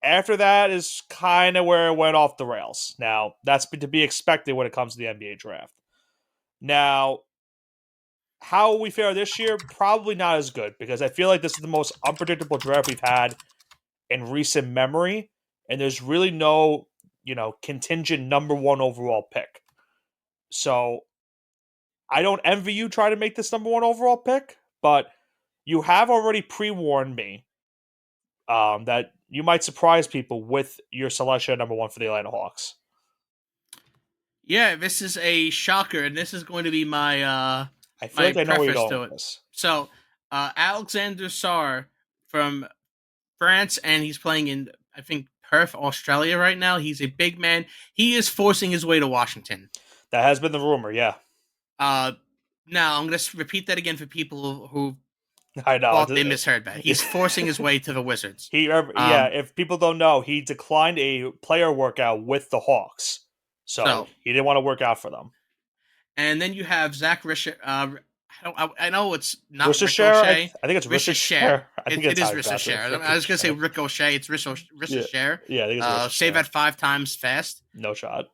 After that is kind of where it went off the rails. Now, that's to be expected when it comes to the NBA draft. Now, how will we fare this year? Probably not as good because I feel like this is the most unpredictable draft we've had in recent memory, and there's really no, contingent number one overall pick. So I don't envy you trying to make this number one overall pick, but you have already pre-warned me that you might surprise people with your selection at number one for the Atlanta Hawks. Yeah, this is a shocker, and this is going to be I feel my like I know where you're preface going to with it. this. So, Alexander Sarr from France, and he's playing in I think Perth, Australia right now. He's a big man. He is forcing his way to Washington. That has been the rumor, yeah. Uh, Now I'm going to repeat that again for people who I know. thought they misheard that. He's forcing his way to the Wizards. Yeah. Um, If people don't know, he declined a player workout with the Hawks, so so he didn't want to work out for them. and then you have Zach Ricochet. I know it's not Worcestershire, Ricochet. I think it's Ricochet. Worcestershire. I think It that's how is you pronounce it. Ricochet. I was gonna say Worcestershire. Ricochet. It's Yeah, Ricochet. yeah, I think it's Say Worcestershire. that 5 times fast. No shot.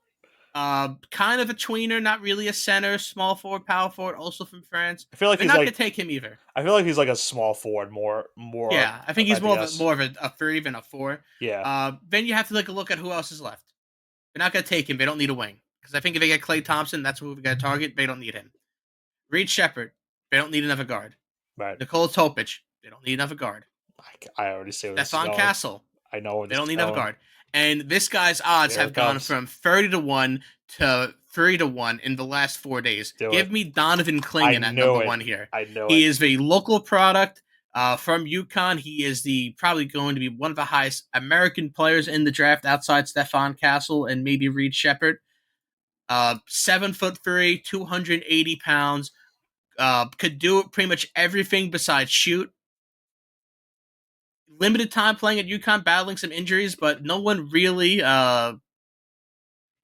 Kind of a tweener, not really a center. Small forward, power forward, also from France. I feel like They're he's not gonna like take him either. I feel like he's like a small forward, more Yeah, I think of he's ideas. more of a 3 than a 4. Yeah, Then you have to take a look at who else is left. They're not gonna take him. They don't need a wing because I think if they get Klay Thompson, that's who we got to target. They don't need him. Reed Shepard, they don't need another guard. right. Nicole Topic, they don't need another guard. I already see where this is Stefan going. Castle, I know where they this don't is need another going. guard. And this guy's odds Here have it gone comes. from 30-1 to 3-1 in the last 4 days. Do Give it. me Donovan I Clingan at knew number it. 1 here. I knew He it. is a local product from UConn. He is probably going to be one of the highest American players in the draft outside Stefan Castle and maybe Reed Shepard. 7'3", 280 pounds. Could do pretty much everything besides shoot. Limited time playing at UConn, battling some injuries, but no one really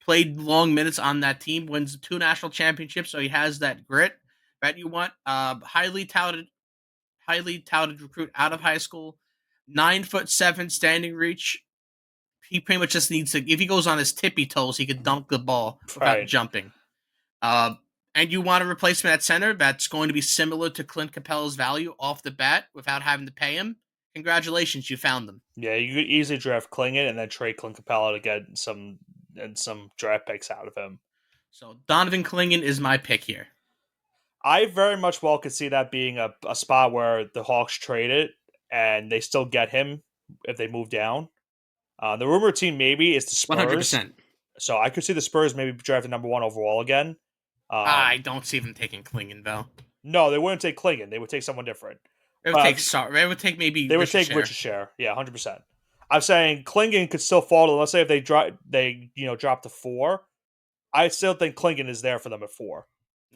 played long minutes on that team. Wins 2 national championships, so he has that grit that you want. Highly touted recruit out of high school. 9'7" standing reach. He pretty much just needs to. If he goes on his tippy toes, he could dunk the ball without Right. jumping. Uh, and you want a replacement at center that's going to be similar to Clint Capella's value off the bat without having to pay him. Congratulations, you found them. Yeah, you could easily draft Klingon and then trade Clint Capella to get some draft picks out of him. So Donovan Clingan is my pick here. I very much well could see that being a spot where the Hawks trade it and they still get him if they move down. The rumor team maybe is the Spurs. 100%. So I could see the Spurs maybe drafting number 1 overall again. I don't see them taking Clingan though. No, they wouldn't take Klingon. They would take someone different. They would take maybe They would take Richard Share. Yeah, 100%. I'm saying Klingon could still fall to, let's say if they drop to 4. I still think Klingon is there for them at 4.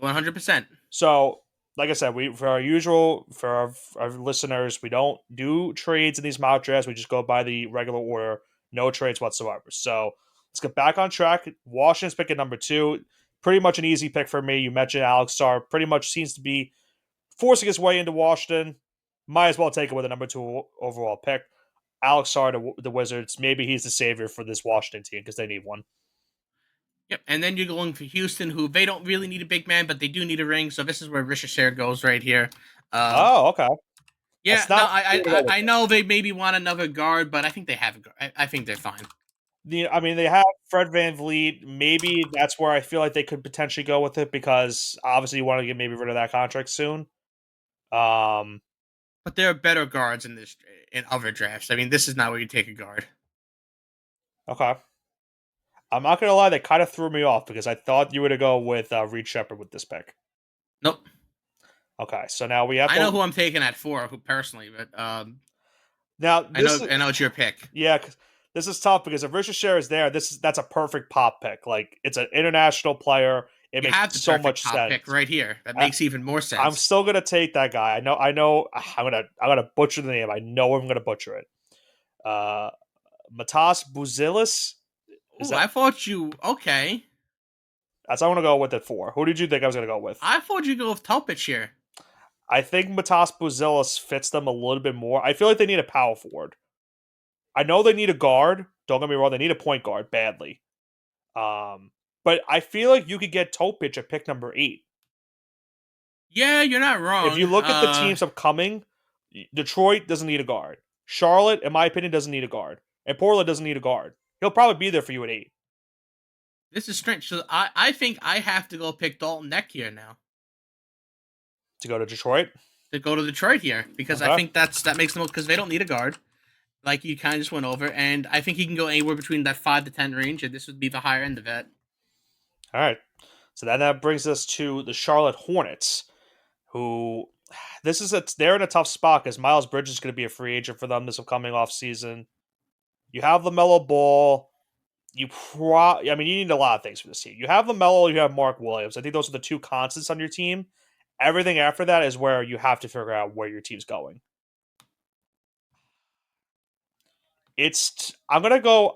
100%. So, like I said, for our listeners, we don't do trades in these mock drafts. We just go by the regular order, no trades whatsoever. So let's get back on track. Washington's pick at number 2. Pretty much an easy pick for me. You mentioned Alex Sarr. Pretty much seems to be forcing his way into Washington. Might as well take it with a number 2 overall pick. Alex Sarr to the Wizards. Maybe he's the savior for this Washington team because they need one. Yep, and then you're going for Houston, who they don't really need a big man, but they do need a ring. So this is where Ricochet goes right here. Okay. Yeah, no, I know they maybe want another guard, but I think they have a guard. I think they're fine. I mean, they have Fred VanVleet. Maybe that's where I feel like they could potentially go with it because obviously you want to get maybe rid of that contract soon. But there are better guards in other drafts. I mean, this is not where you take a guard. Okay. I'm not gonna lie, they kind of threw me off because I thought you were to go with Reed Shepard with this pick. Nope. Okay, so now we have. I know who I'm taking at 4, who personally, but now I know it's your pick. Yeah, this is tough because if Ricochet is there, that's a perfect pop pick. Like it's an international player. It makes so much sense. Pick right here. That makes even more sense. I'm still gonna take that guy. I know. I'm gonna butcher the name. I know I'm gonna butcher it. Matas Buzilis. I thought you okay. That's what I'm gonna go with it for. Who did you think I was gonna go with? I thought you'd go with Topic here. I think Matas Buzilis fits them a little bit more. I feel like they need a power forward. I know they need a guard. Don't get me wrong, they need a point guard badly. But I feel like you could get Topic at pick number 8. Yeah, you're not wrong. If you look at the teams upcoming, Detroit doesn't need a guard. Charlotte, in my opinion, doesn't need a guard. And Portland doesn't need a guard. He'll probably be there for you at 8. This is strange. So I think I have to go pick Dalton Neck here now. To go to Detroit? To go to Detroit here. Because I think that makes the most, because they don't need a guard. Like you kind of just went over. And I think he can go anywhere between that 5 to 10 range. And this would be the higher end of that. All right. So then that brings us to the Charlotte Hornets, who they're in a tough spot because Miles Bridges is going to be a free agent for them this upcoming offseason. You have LaMelo Ball. You need a lot of things for this team. You have LaMelo, you have Mark Williams. I think those are the 2 constants on your team. Everything after that is where you have to figure out where your team's going. I'm gonna go.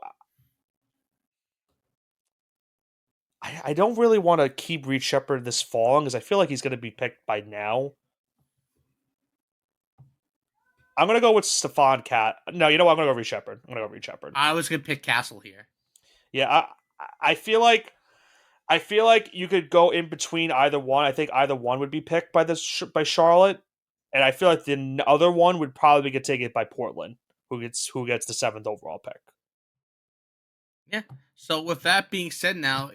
I don't really want to keep Reed Shepard this long because I feel like he's gonna be picked by now. I'm gonna go with Stefan Cat. No, you know what? I'm gonna go Reed Shepard. I'm gonna go Reed Shepard. I was gonna pick Castle here. Yeah, I feel like you could go in between either one. I think either one would be picked by Charlotte, and I feel like the other one would probably get taken by Portland, who gets the seventh overall pick. Yeah. So with that being said, now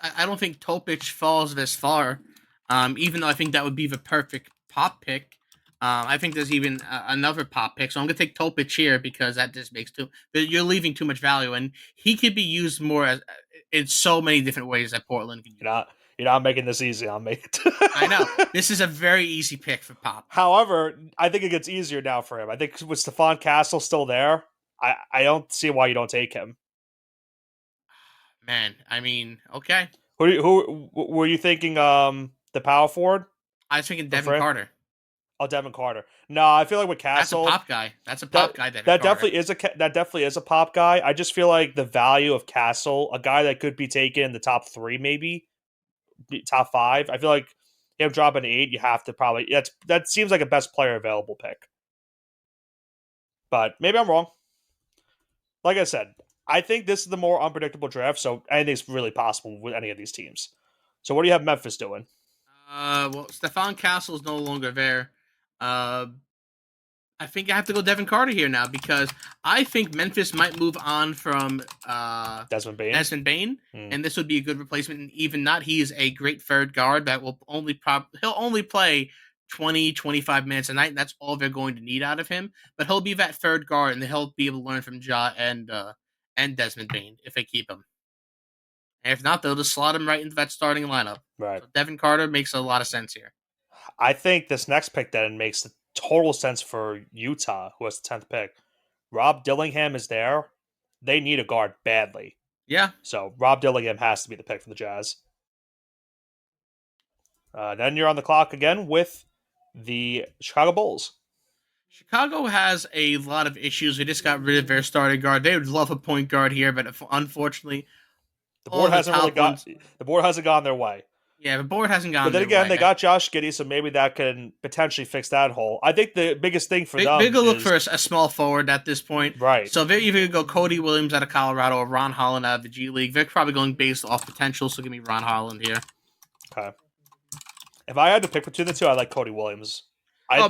I don't think Topic falls this far. Even though I think that would be the perfect pop pick. I think there's even another pop pick, so I'm gonna take Topic here because that just makes too. You're leaving too much value, and he could be used more as in so many different ways that Portland can use. You're not making this easy. I'll make it. I know this is a very easy pick for Pop. However, I think it gets easier now for him. I think with Stefan Castle still there, I don't see why you don't take him. Man, I mean, okay. Who were you thinking? The power forward? I was thinking Devin Carter. Oh, Devin Carter. No, I feel like with Castle, That's a pop guy. That's a pop guy. That definitely is a pop guy. I just feel like the value of Castle, a guy that could be taken in the top 3, maybe top 5. I feel like him dropping 8, you have to probably that seems like a best player available pick. But maybe I'm wrong. Like I said, I think this is the more unpredictable draft, so anything's really possible with any of these teams. So what do you have Memphis doing? Well, Stefan Castle is no longer there. Uh, I think I have to go Devin Carter here now because I think Memphis might move on from Desmond Bane. And this would be a good replacement. And even not, he is a great third guard that will he'll only play 20, 25 minutes a night, and that's all they're going to need out of him. But he'll be that third guard, and he'll be able to learn from Ja and Desmond Bane if they keep him. And if not, they'll just slot him right into that starting lineup. Right. So Devin Carter makes a lot of sense here. I think this next pick then makes total sense for Utah, who has the 10th pick. Rob Dillingham is there. They need a guard badly. Yeah. So Rob Dillingham has to be the pick for the Jazz. Then you're on the clock again with the Chicago Bulls. Chicago has a lot of issues. They just got rid of their starting guard. They would love a point guard here, but unfortunately, the board hasn't gone their way. Yeah, the board hasn't gone. But then again, they got Josh Giddey, so maybe that can potentially fix that hole. I think the biggest thing for them they're going to look for a small forward at this point. Right. So they're either going to go Cody Williams out of Colorado or Ron Holland out of the G League. They're probably going based off potential, so give me Ron Holland here. Okay. If I had to pick between the two, I like Cody Williams.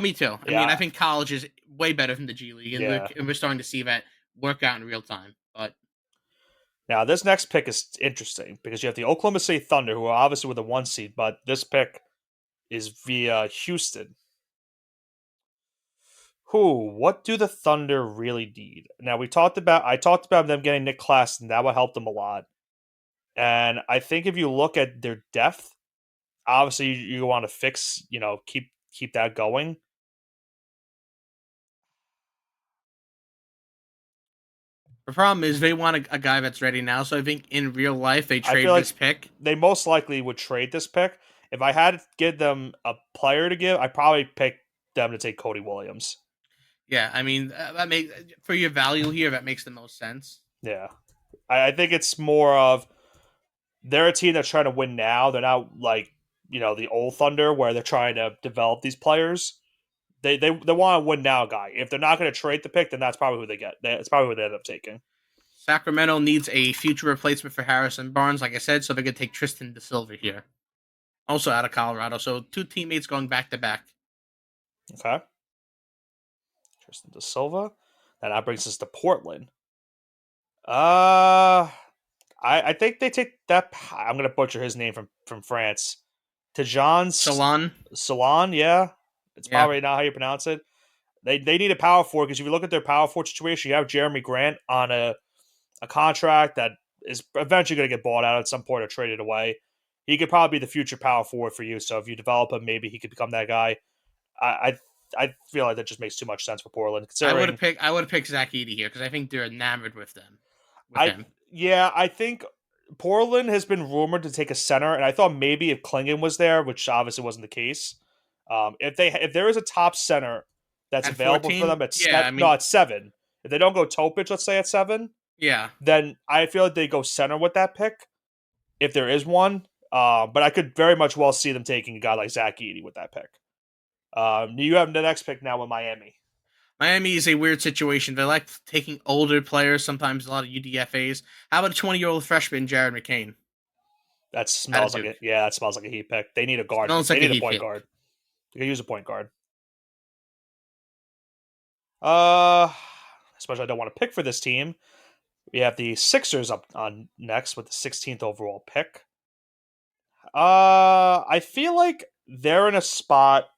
Me too. I mean, I think college is way better than the G League, and we're starting to see that work out in real time. But now this next pick is interesting because you have the Oklahoma City Thunder, who are obviously with a 1 seed, but this pick is via Houston. What do the Thunder really need? Now I talked about them getting Nick Claxton. That would help them a lot. And I think if you look at their depth, obviously you want to fix, keep that going. The problem is they want a guy that's ready now. So I think in real life they trade this pick. They most likely would trade this pick. If I had to give them a player to give, I'd probably pick them to take Cody Williams. Yeah, I mean that makes for your value here. That makes the most sense. Yeah, I think it's more of they're a team that's trying to win now. They're not like the old Thunder where they're trying to develop these players. They want to win now, guy. If they're not going to trade the pick, then that's probably who they get. It's probably who they end up taking. Sacramento needs a future replacement for Harrison Barnes, like I said, so they're going to take Tristan Da Silva here. Also out of Colorado, so 2 teammates going back to back. Okay. Tristan Da Silva. And that brings us to Portland. I think they take that. I'm going to butcher his name from France. Tejan Salon, yeah. It's probably not how you pronounce it. They need a power forward because if you look at their power forward situation, you have Jeremy Grant on a contract that is eventually going to get bought out at some point or traded away. He could probably be the future power forward for you. So if you develop him, maybe he could become that guy. I feel like that just makes too much sense for Portland. I would have picked Zach Edey here because I think they're enamored with them. Yeah, I think Portland has been rumored to take a center, and I thought maybe if Klingon was there, which obviously wasn't the case, If there is a top center that's At available for 14, them at yeah, I no mean, at 7, if they don't go Topic, let's say at 7, yeah. then I feel like they go center with that pick if there is one. But I could very much well see them taking a guy like Zach Edey with that pick. You have the next pick now with Miami. Miami is a weird situation. They like taking older players, sometimes a lot of UDFA's. How about a 20-year-old freshman, Jared McCain, That out of smells like Duke? it. Yeah, that smells like a Heat pick. They need a guard. Smells They like a need a Heat point pick. guard. They can use a point guard. Uh, Especially I don't want to pick for this team. We have the Sixers up on next with the 16th overall pick. I feel like they're in a spot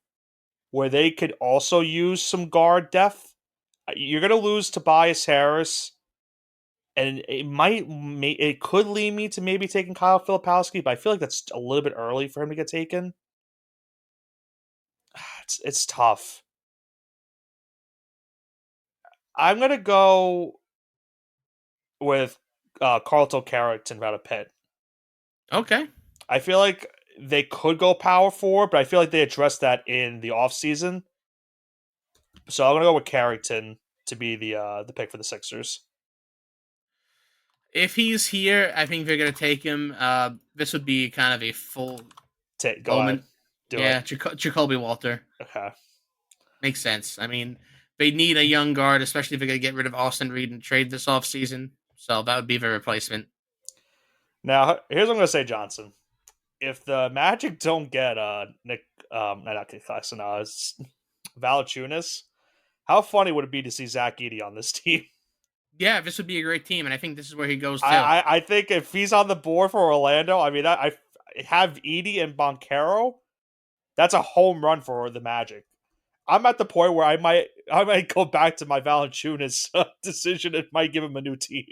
where they could also use some guard depth. You're gonna lose Tobias Harris, and it could lead me to maybe taking Kyle Filipowski, but I feel like that's a little bit early for him to get taken. It's tough. I'm gonna go with Carlton Carrington out of Pitt. Okay. I feel like they could go power forward, but I feel like they addressed that in the offseason. So I'm gonna go with Carrington to be the pick for the Sixers. If he's here, I think they're going to take him. This would be kind of a full Go ahead, moment. do it. Yeah, Jacoby Walter. Okay. Makes sense. I mean, they need a young guard, especially if they're going to get rid of Austin Reed and trade this offseason. So that would be the replacement. Now here's what I'm gonna say, Johnson. If the Magic don't get Nick, not Nick Claxton, Valanciunas, how funny would it be to see Zach Edey on this team? Yeah, this would be a great team, and I think this is where he goes I, too. I, I think if he's on the board for Orlando, I mean, I have Edey and Boncaro. That's a home run for the Magic. I'm at the point where I might go back to my Valanciunas decision and might give him a new team.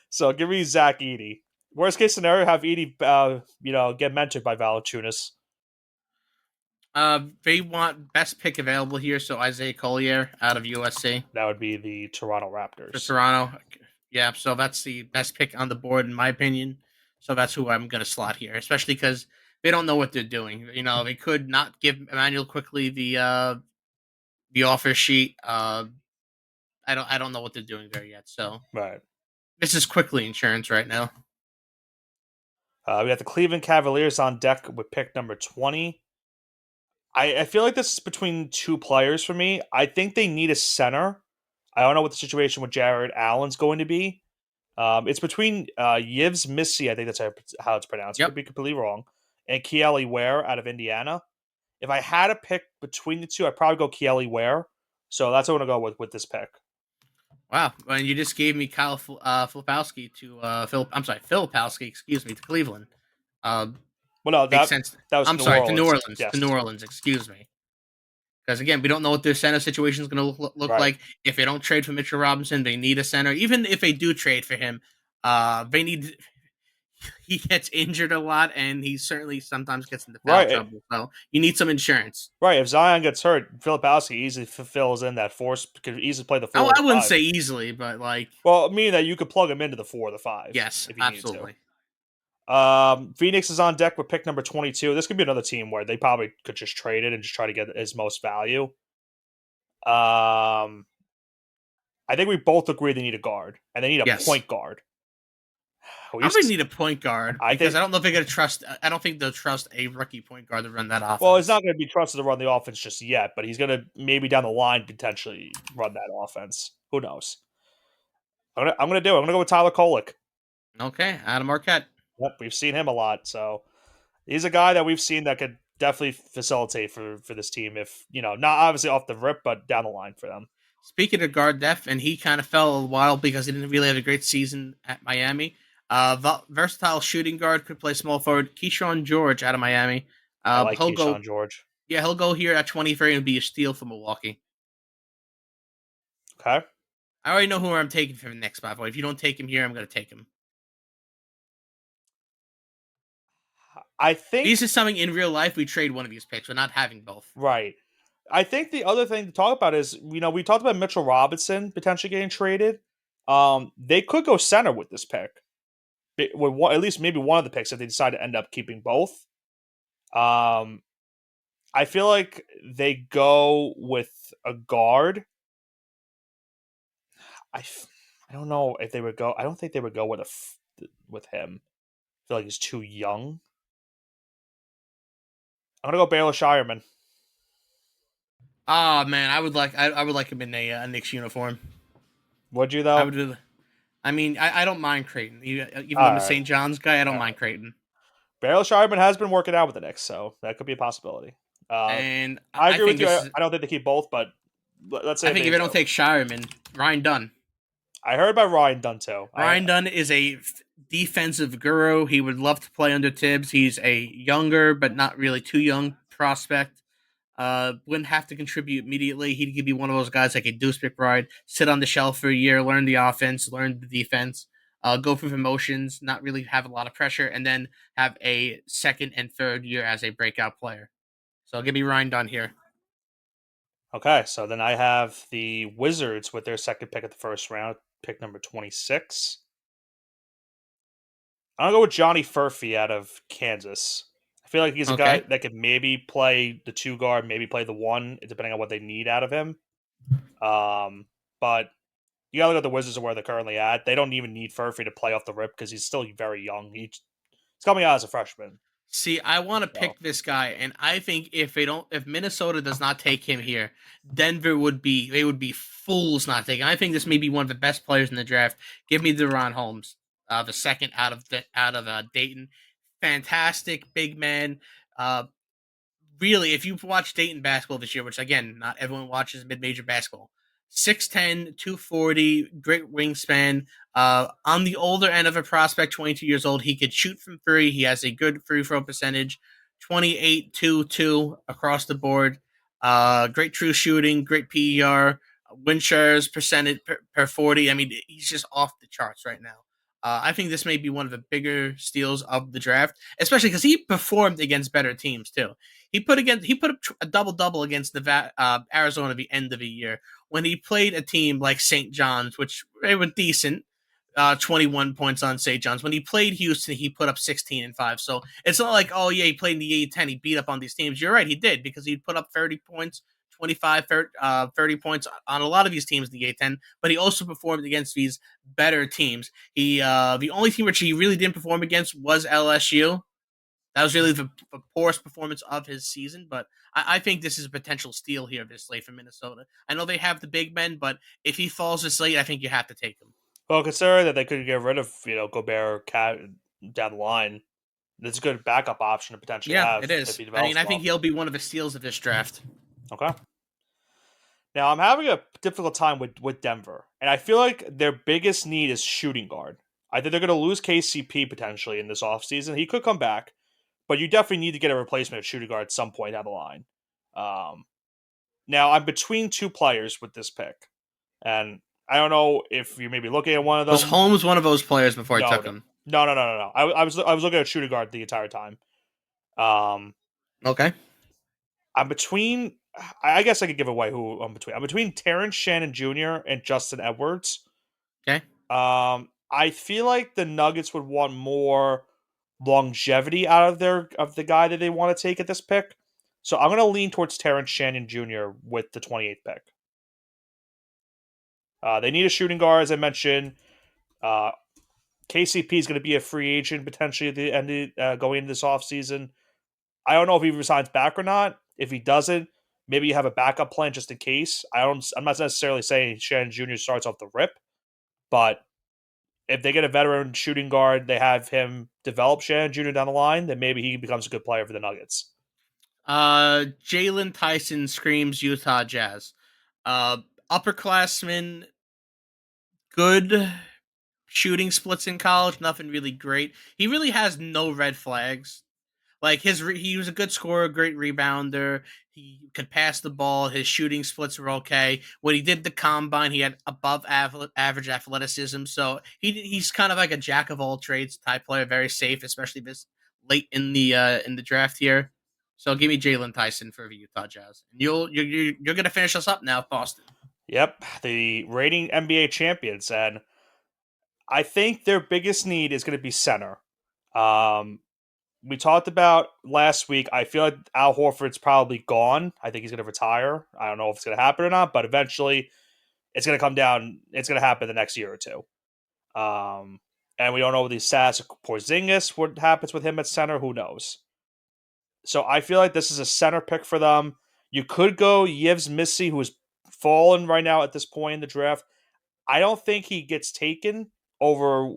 So give me Zach Edey. Worst case scenario, have Edey, get mentored by Valanciunas. They want best pick available here, so Isaiah Collier out of USC That would be the Toronto for Raptors. Toronto. Yeah, so that's the best pick on the board in my opinion. So that's who I'm going to slot here, especially because they don't know what they're doing. You know, they could not give Emmanuel quickly the offer sheet. I don't know what they're doing there yet. So Right. this is quickly insurance right now. We got the Cleveland Cavaliers on deck with pick number 20. I feel like this is between two players for me. I think they need a center. I don't know what the situation with Jared Allen's going to be. It's between Yves Missy, I think that's how it's pronounced. I could Yep. be completely wrong, and Kieli Ware out of Indiana. If I had to pick between the two, I'd probably go Kieli Ware. So that's what I'm going to go with this pick. Wow. And you just gave me Kyle Filipowski to Phil. I'm sorry, Filipowski. Excuse me, to Cleveland. Uh, Well, no, Makes that sense. that was I'm New sorry, to New Orleans. Orleans. To Yes, New Orleans. Excuse me. Because again, we don't know what their center situation is going to look right. like. If they don't trade for Mitchell Robinson, they need a center. Even if they do trade for him, they need. He gets injured a lot, and he certainly sometimes gets into foul Right. trouble. So you need some insurance. Right. If Zion gets hurt, Filipowski easily fulfills in that force, could easily play the I, 4 or I the wouldn't 5. say easily, but like Well, meaning that you could plug him into the 4 or the 5 yes, if you needed to. absolutely. Phoenix is on deck with pick number 22. This could be another team where they probably could just trade it and just try to get his most value. I think we both agree they need a guard and they need a Yes. point guard. I think they need a point guard I because think. I don't know if they're going to trust. I don't think they'll trust a rookie point guard to run that Well, he's offense. not going to be trusted to run the offense just yet, but he's going to maybe down the line potentially run that offense. Who knows? I'm gonna go with Tyler Kolek. Okay, Adam Marquette. Yep, we've seen him a lot, so he's a guy that we've seen that could definitely facilitate for this team. If not obviously off the rip, but down the line for them. Speaking of guard depth, and he kind of fell a while because he didn't really have a great season at Miami. Versatile shooting guard, could play small forward. Keyshawn George out of Miami. I like He'll go. Keyshawn George. Yeah, he'll go here at 23 and be a steal for Milwaukee. Okay, I already know who I'm taking for the next spot. But if you don't take him here, I'm going to take him. I think These is something in real life we trade one of these picks. We're not having both. right. I think the other thing to talk about is we talked about Mitchell Robinson potentially getting traded. They could go center with this pick. With at least maybe one of the picks if they decide to end up keeping both. Um, I feel like they go with a guard. I, f- I don't know if they would go. I don't think they would go with with him. I feel like he's too young. I'm gonna go Baylor Shireman. Oh man, I would like him in a Knicks uniform. Would you I though? would do. I mean, I don't mind Creighton. Even though All I'm a right, St. John's guy, I all don't right. mind Creighton. Baylor Shireman has been working out with the Knicks, so that could be a possibility. Uh, And I I agree think with you. this is. I don't think they keep both, but let's I say think they if I don't do. take Shireman, Ryan Dunn. I heard about Ryan Dunn too. Ryan Dunn is a defensive guru. He would love to play under Tibbs. He's a younger, but not really too young prospect. Wouldn't have to contribute immediately. He'd be one of those guys like a Deuce McBride, sit on the shelf for a year, learn the offense, learn the defense, go through promotions, not really have a lot of pressure, and then have a second and third year as a breakout player. So give me Ryan Dunn here. Okay, so then I have the Wizards with their second pick at the first round, pick number 26. I'm gonna go with Johnny Furphy out of Kansas. I feel like he's a guy Okay. that could maybe play the two guard, maybe play the one, depending on what they need out of him. But you gotta look at the Wizards and where they're currently at. They don't even need Furphy to play off the rip because he's still very young. He's coming out as a freshman. See, I want to So pick this guy, and I think if Minnesota does not take him here, Denver would be they would be fools not taking. I think this may be one of the best players in the draft. Give me Deron Holmes, the second out of Dayton. Fantastic big man. Uh, really, if you've watched Dayton basketball this year, which again, not everyone watches mid-major basketball, 6'10", 240, great wingspan. On the older end of a prospect, 22 years old, he could shoot from three. He has a good free throw percentage, 28, 2, 2 across the board. Great true shooting, great PER, win shares percentage per 40. I mean, he's just off the charts right now. I think this may be one of the bigger steals of the draft, especially because he performed against better teams too. He put up a double double against Arizona at the end of the year when he played a team like St. John's, which they were decent. 21 points on St. John's. When he played Houston, he put up 16 and 5. So it's not like, oh, yeah, he played in the A10. He beat up on these teams. You're right, he did because he put up 30 points, 25, 30 points on a lot of these teams in the A10, but he also performed against these better teams. The only team which he really didn't perform against was LSU. That was really the poorest performance of his season, but I think this is a potential steal here this late for Minnesota. I know they have the big men, but if he falls this late, I think you have to take him. well, considering that they could get rid of Gobert or Cat down the line, it's a good backup option to potentially Yeah, have it if is. he I mean, develops I think well. he'll be one of the steals of this draft. Okay. Now I'm having a difficult time with Denver, and I feel like their biggest need is shooting guard. I think they're going to lose KCP potentially in this offseason. He could come back, but you definitely need to get a replacement at shooting guard at some point down the line. Um, Now I'm between two players with this pick, and I don't know if you're maybe looking at one of Was them. Holmes one of those players before I No, took no, him? no. I was looking at shooting guard the entire time. Um, Okay. I'm between. I guess I could give away who I'm between. I'm between Terrence Shannon Jr. and Justin Edwards. Okay. I feel like the Nuggets would want more longevity out of the guy that they want to take at this pick. So I'm going to lean towards Terrence Shannon Jr. with the 28th pick. They need a shooting guard, as I mentioned. Uh, KCP is going to be a free agent potentially at the end going into this offseason. I don't know if he resigns back or not. If he doesn't, maybe you have a backup plan just in case. I'm not necessarily saying Shannon Jr. starts off the rip, but if they get a veteran shooting guard, they have him develop Shannon Jr. down the line, then maybe he becomes a good player for the Nuggets. Jalen Tyson screams Utah Jazz. Uh, Upperclassman, good shooting splits in college, nothing really great. He really has no red flags. Like he was a good scorer, great rebounder. He could pass the ball. His shooting splits were okay. When he did the combine, he had above average athleticism. So he's kind of like a jack of all trades type player, very safe, especially this late in the draft here. So give me Jalen Tyson for the Utah Jazz, and you're gonna finish us up now, Boston. Yep, the reigning NBA champions, and I think their biggest need is going to be center. Um, we talked about last week. I feel like Al Horford's probably gone. I think he's going to retire. I don't know if it's going to happen or not, but eventually it's going to come down. It's going to happen the next year or two. And we don't know the status of Porzingis, what happens with him at center. Who knows? So I feel like this is a center pick for them. You could go Yves Missy, who is fallen right now at this point in the draft. I don't think he gets taken over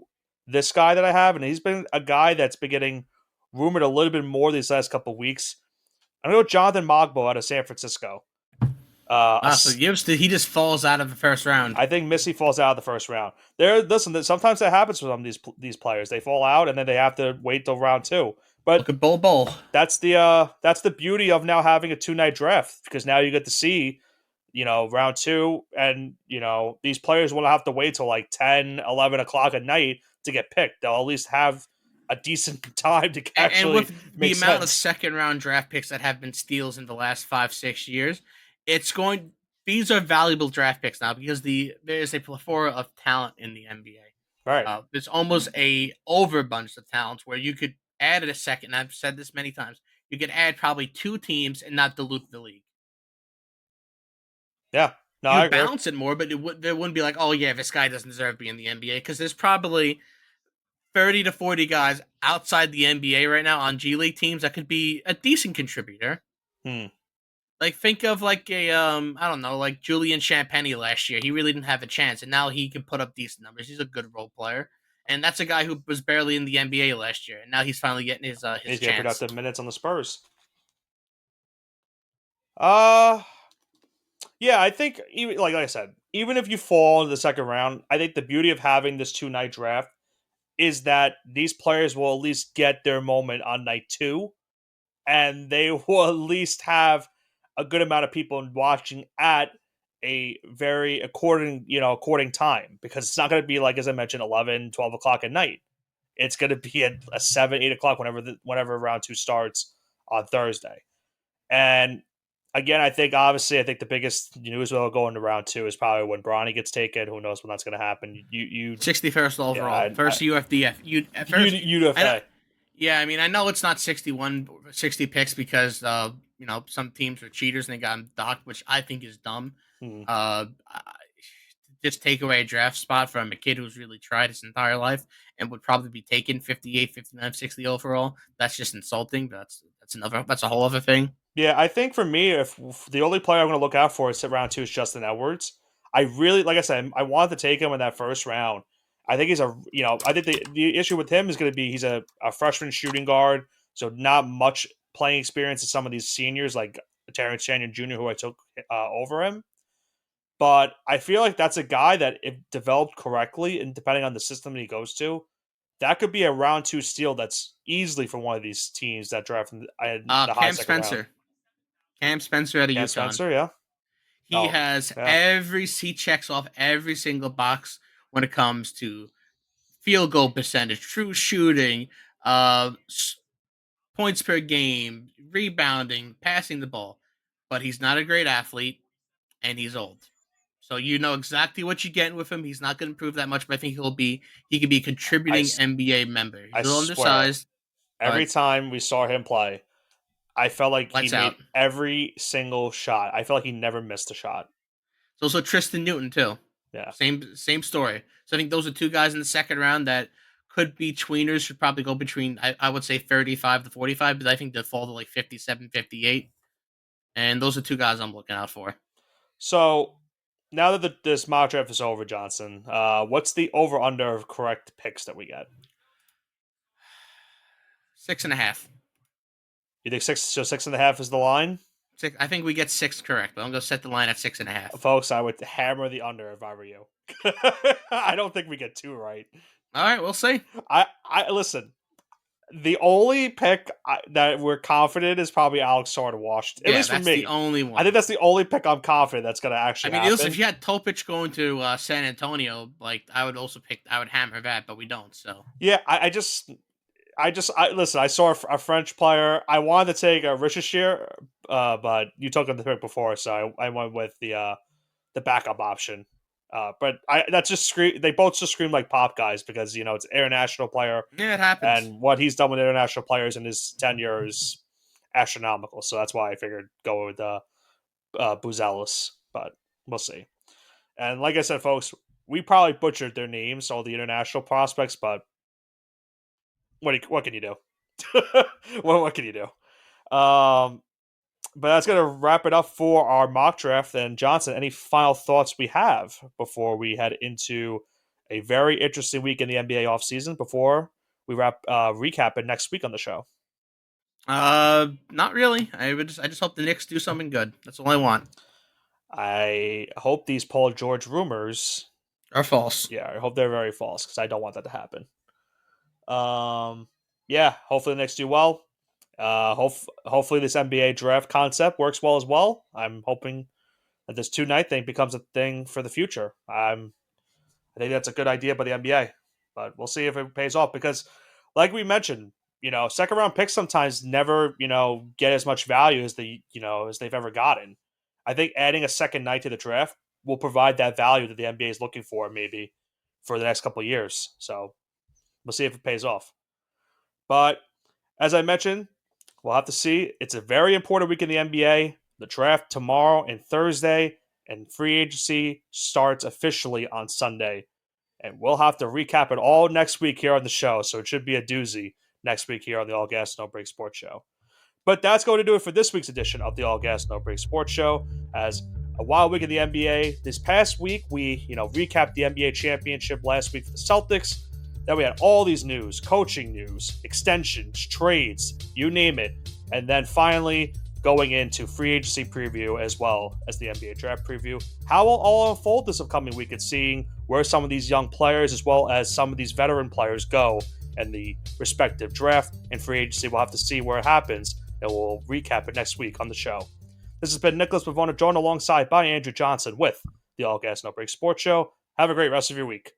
this guy that I have, and he's been a guy that's been getting rumored a little bit more these last couple of weeks. I'm gonna go Jonathan Mogbo out of San Francisco. Wow, so Gibbs, he just falls out of the first round. I think Missy falls out of the first round. Listen, sometimes that happens with some of these players. They fall out and then they have to wait till round two. But Look at Bull. that's the beauty of now having a 2-night draft, because now you get to see, round two, and these players won't have to wait till like 10, 11 o'clock at night to get picked. They'll at least have a decent time to actually and with the make amount of sense. second round draft picks that have been steals in the last 5-6 years, these are valuable draft picks now because there's a plethora of talent in the NBA. Right. There's almost a overabundance of talents where you could add a second. And I've said this many times. You could add probably 2 teams and not dilute the league. Yeah. No, You I would agree. balance it more, but there wouldn't be like, oh yeah, this guy doesn't deserve to be in the NBA, because there's probably 30 to 40 guys outside the NBA right now on G League teams that could be a decent contributor. Hmm. Like, think of like a I don't know, like Julian Champagny last year. He really didn't have a chance, and now he can put up decent numbers. He's a good role player, and that's a guy who was barely in the NBA last year, and now he's finally getting his He's getting chance. productive minutes on the Spurs. Uh Yeah, I think even like I said, even if you fall into the second round, I think the beauty of having this 2-night draft is that these players will at least get their moment on night two, and they will at least have a good amount of people watching at a very according time, because it's not going to be like, as I mentioned, 11, 12 o'clock at night. It's going to be at a 7, 8 o'clock whenever round two starts on Thursday. And again, I think the biggest news will go into round two is probably when Bronny gets taken. Who knows when that's going to happen? You 61st overall, first UFDF. UFA. Yeah, I mean, I know it's not 60 picks because some teams are cheaters and they got him docked, which I think is dumb. Just take away a draft spot from a kid who's really tried his entire life and would probably be taken 58, 59, 60 overall. That's just insulting. But that's a whole other thing. Yeah, I think for me, if the only player I'm going to look out for is round two is Justin Edwards. I really, like I said, I wanted to take him in that first round. I think I think the issue with him is going to be he's a freshman shooting guard, so not much playing experience as some of these seniors like Terrence Shannon Jr., who I took over him. But I feel like that's a guy that, if developed correctly and depending on the system that he goes to, that could be a round two steal that's easily for one of these teams that draft in the high Cam second round. Spencer. Cam Spencer out of Cam UConn. Spencer, yeah. He checks off every single box when it comes to field goal percentage, true shooting, points per game, rebounding, passing the ball. But he's not a great athlete, and he's old. So you know exactly what you're getting with him. He's not going to improve that much, but I think he could be a contributing NBA member. He's a little undersized. Every time we saw him play, I felt like he made out. every single shot. I felt like he never missed a shot. It's also Tristan Newton too. Yeah. Same story. So I think those are two guys in the second round that could be tweeners. Should probably go between, I would say 35 to 45, but I think they'll fall to like 57, 58. And those are two guys I'm looking out for. So now that this mock draft is over, Johnson, what's the over-under of correct picks that we get? 6.5. You think 6? So 6.5 is the line? I think we get 6 correct, but I'm going to set the line at 6.5. Folks, I would hammer the under if I were you. I don't think we get 2 right. All right, we'll see. I listen. The only pick that we're confident is probably Alex Sar Washington. At least for me, that's the only one. I think that's the only pick I'm confident that's going to actually happen. Listen, if you had Topic going to San Antonio, I would hammer that, but we don't. So yeah, I listen. I saw a French player. I wanted to take a Richardshire, but you took him the pick before, so I went with the backup option. But that's just scream. They both just scream like pop guys because it's an international player, Yeah, it happens. and what he's done with international players in his tenure is astronomical. So that's why I figured go with Buzelis, but we'll see. And like I said, folks, we probably butchered their names, all the international prospects, but what can you do? what can you do? Um, but that's going to wrap it up for our mock draft. And Johnson, any final thoughts we have before we head into a very interesting week in the NBA offseason before we recap it next week on the show? Not really. I just hope the Knicks do something good. That's all I want. I hope these Paul George rumors, Or false. yeah, I hope they're very false because I don't want that to happen. Yeah, hopefully the Knicks do well. Hopefully this NBA draft concept works well as well. I'm hoping that this 2 night thing becomes a thing for the future. I think that's a good idea by the NBA, but we'll see if it pays off because, like we mentioned, second round picks sometimes never get as much value as as they've ever gotten. I think adding a second night to the draft will provide that value that the NBA is looking for maybe for the next couple of years. So we'll see if it pays off. But as I mentioned, we'll have to see. It's a very important week in the NBA. The draft tomorrow and Thursday, and free agency starts officially on Sunday. And we'll have to recap it all next week here on the show. So it should be a doozy next week here on the All Gas No Break Sports Show. But that's going to do it for this week's edition of the All Gas No Break Sports Show. As a wild week in the NBA. This past week, we recapped the NBA championship last week for the Celtics. Then we had all these news, coaching news, extensions, trades, you name it. And then finally going into free agency preview as well as the NBA draft preview. How will all unfold this upcoming week and seeing where some of these young players as well as some of these veteran players go in the respective draft and free agency. We'll have to see where it happens, and we'll recap it next week on the show. This has been Nicholas Pavona, joined alongside by Andrew Johnson with the All Gas No Break Sports Show. Have a great rest of your week.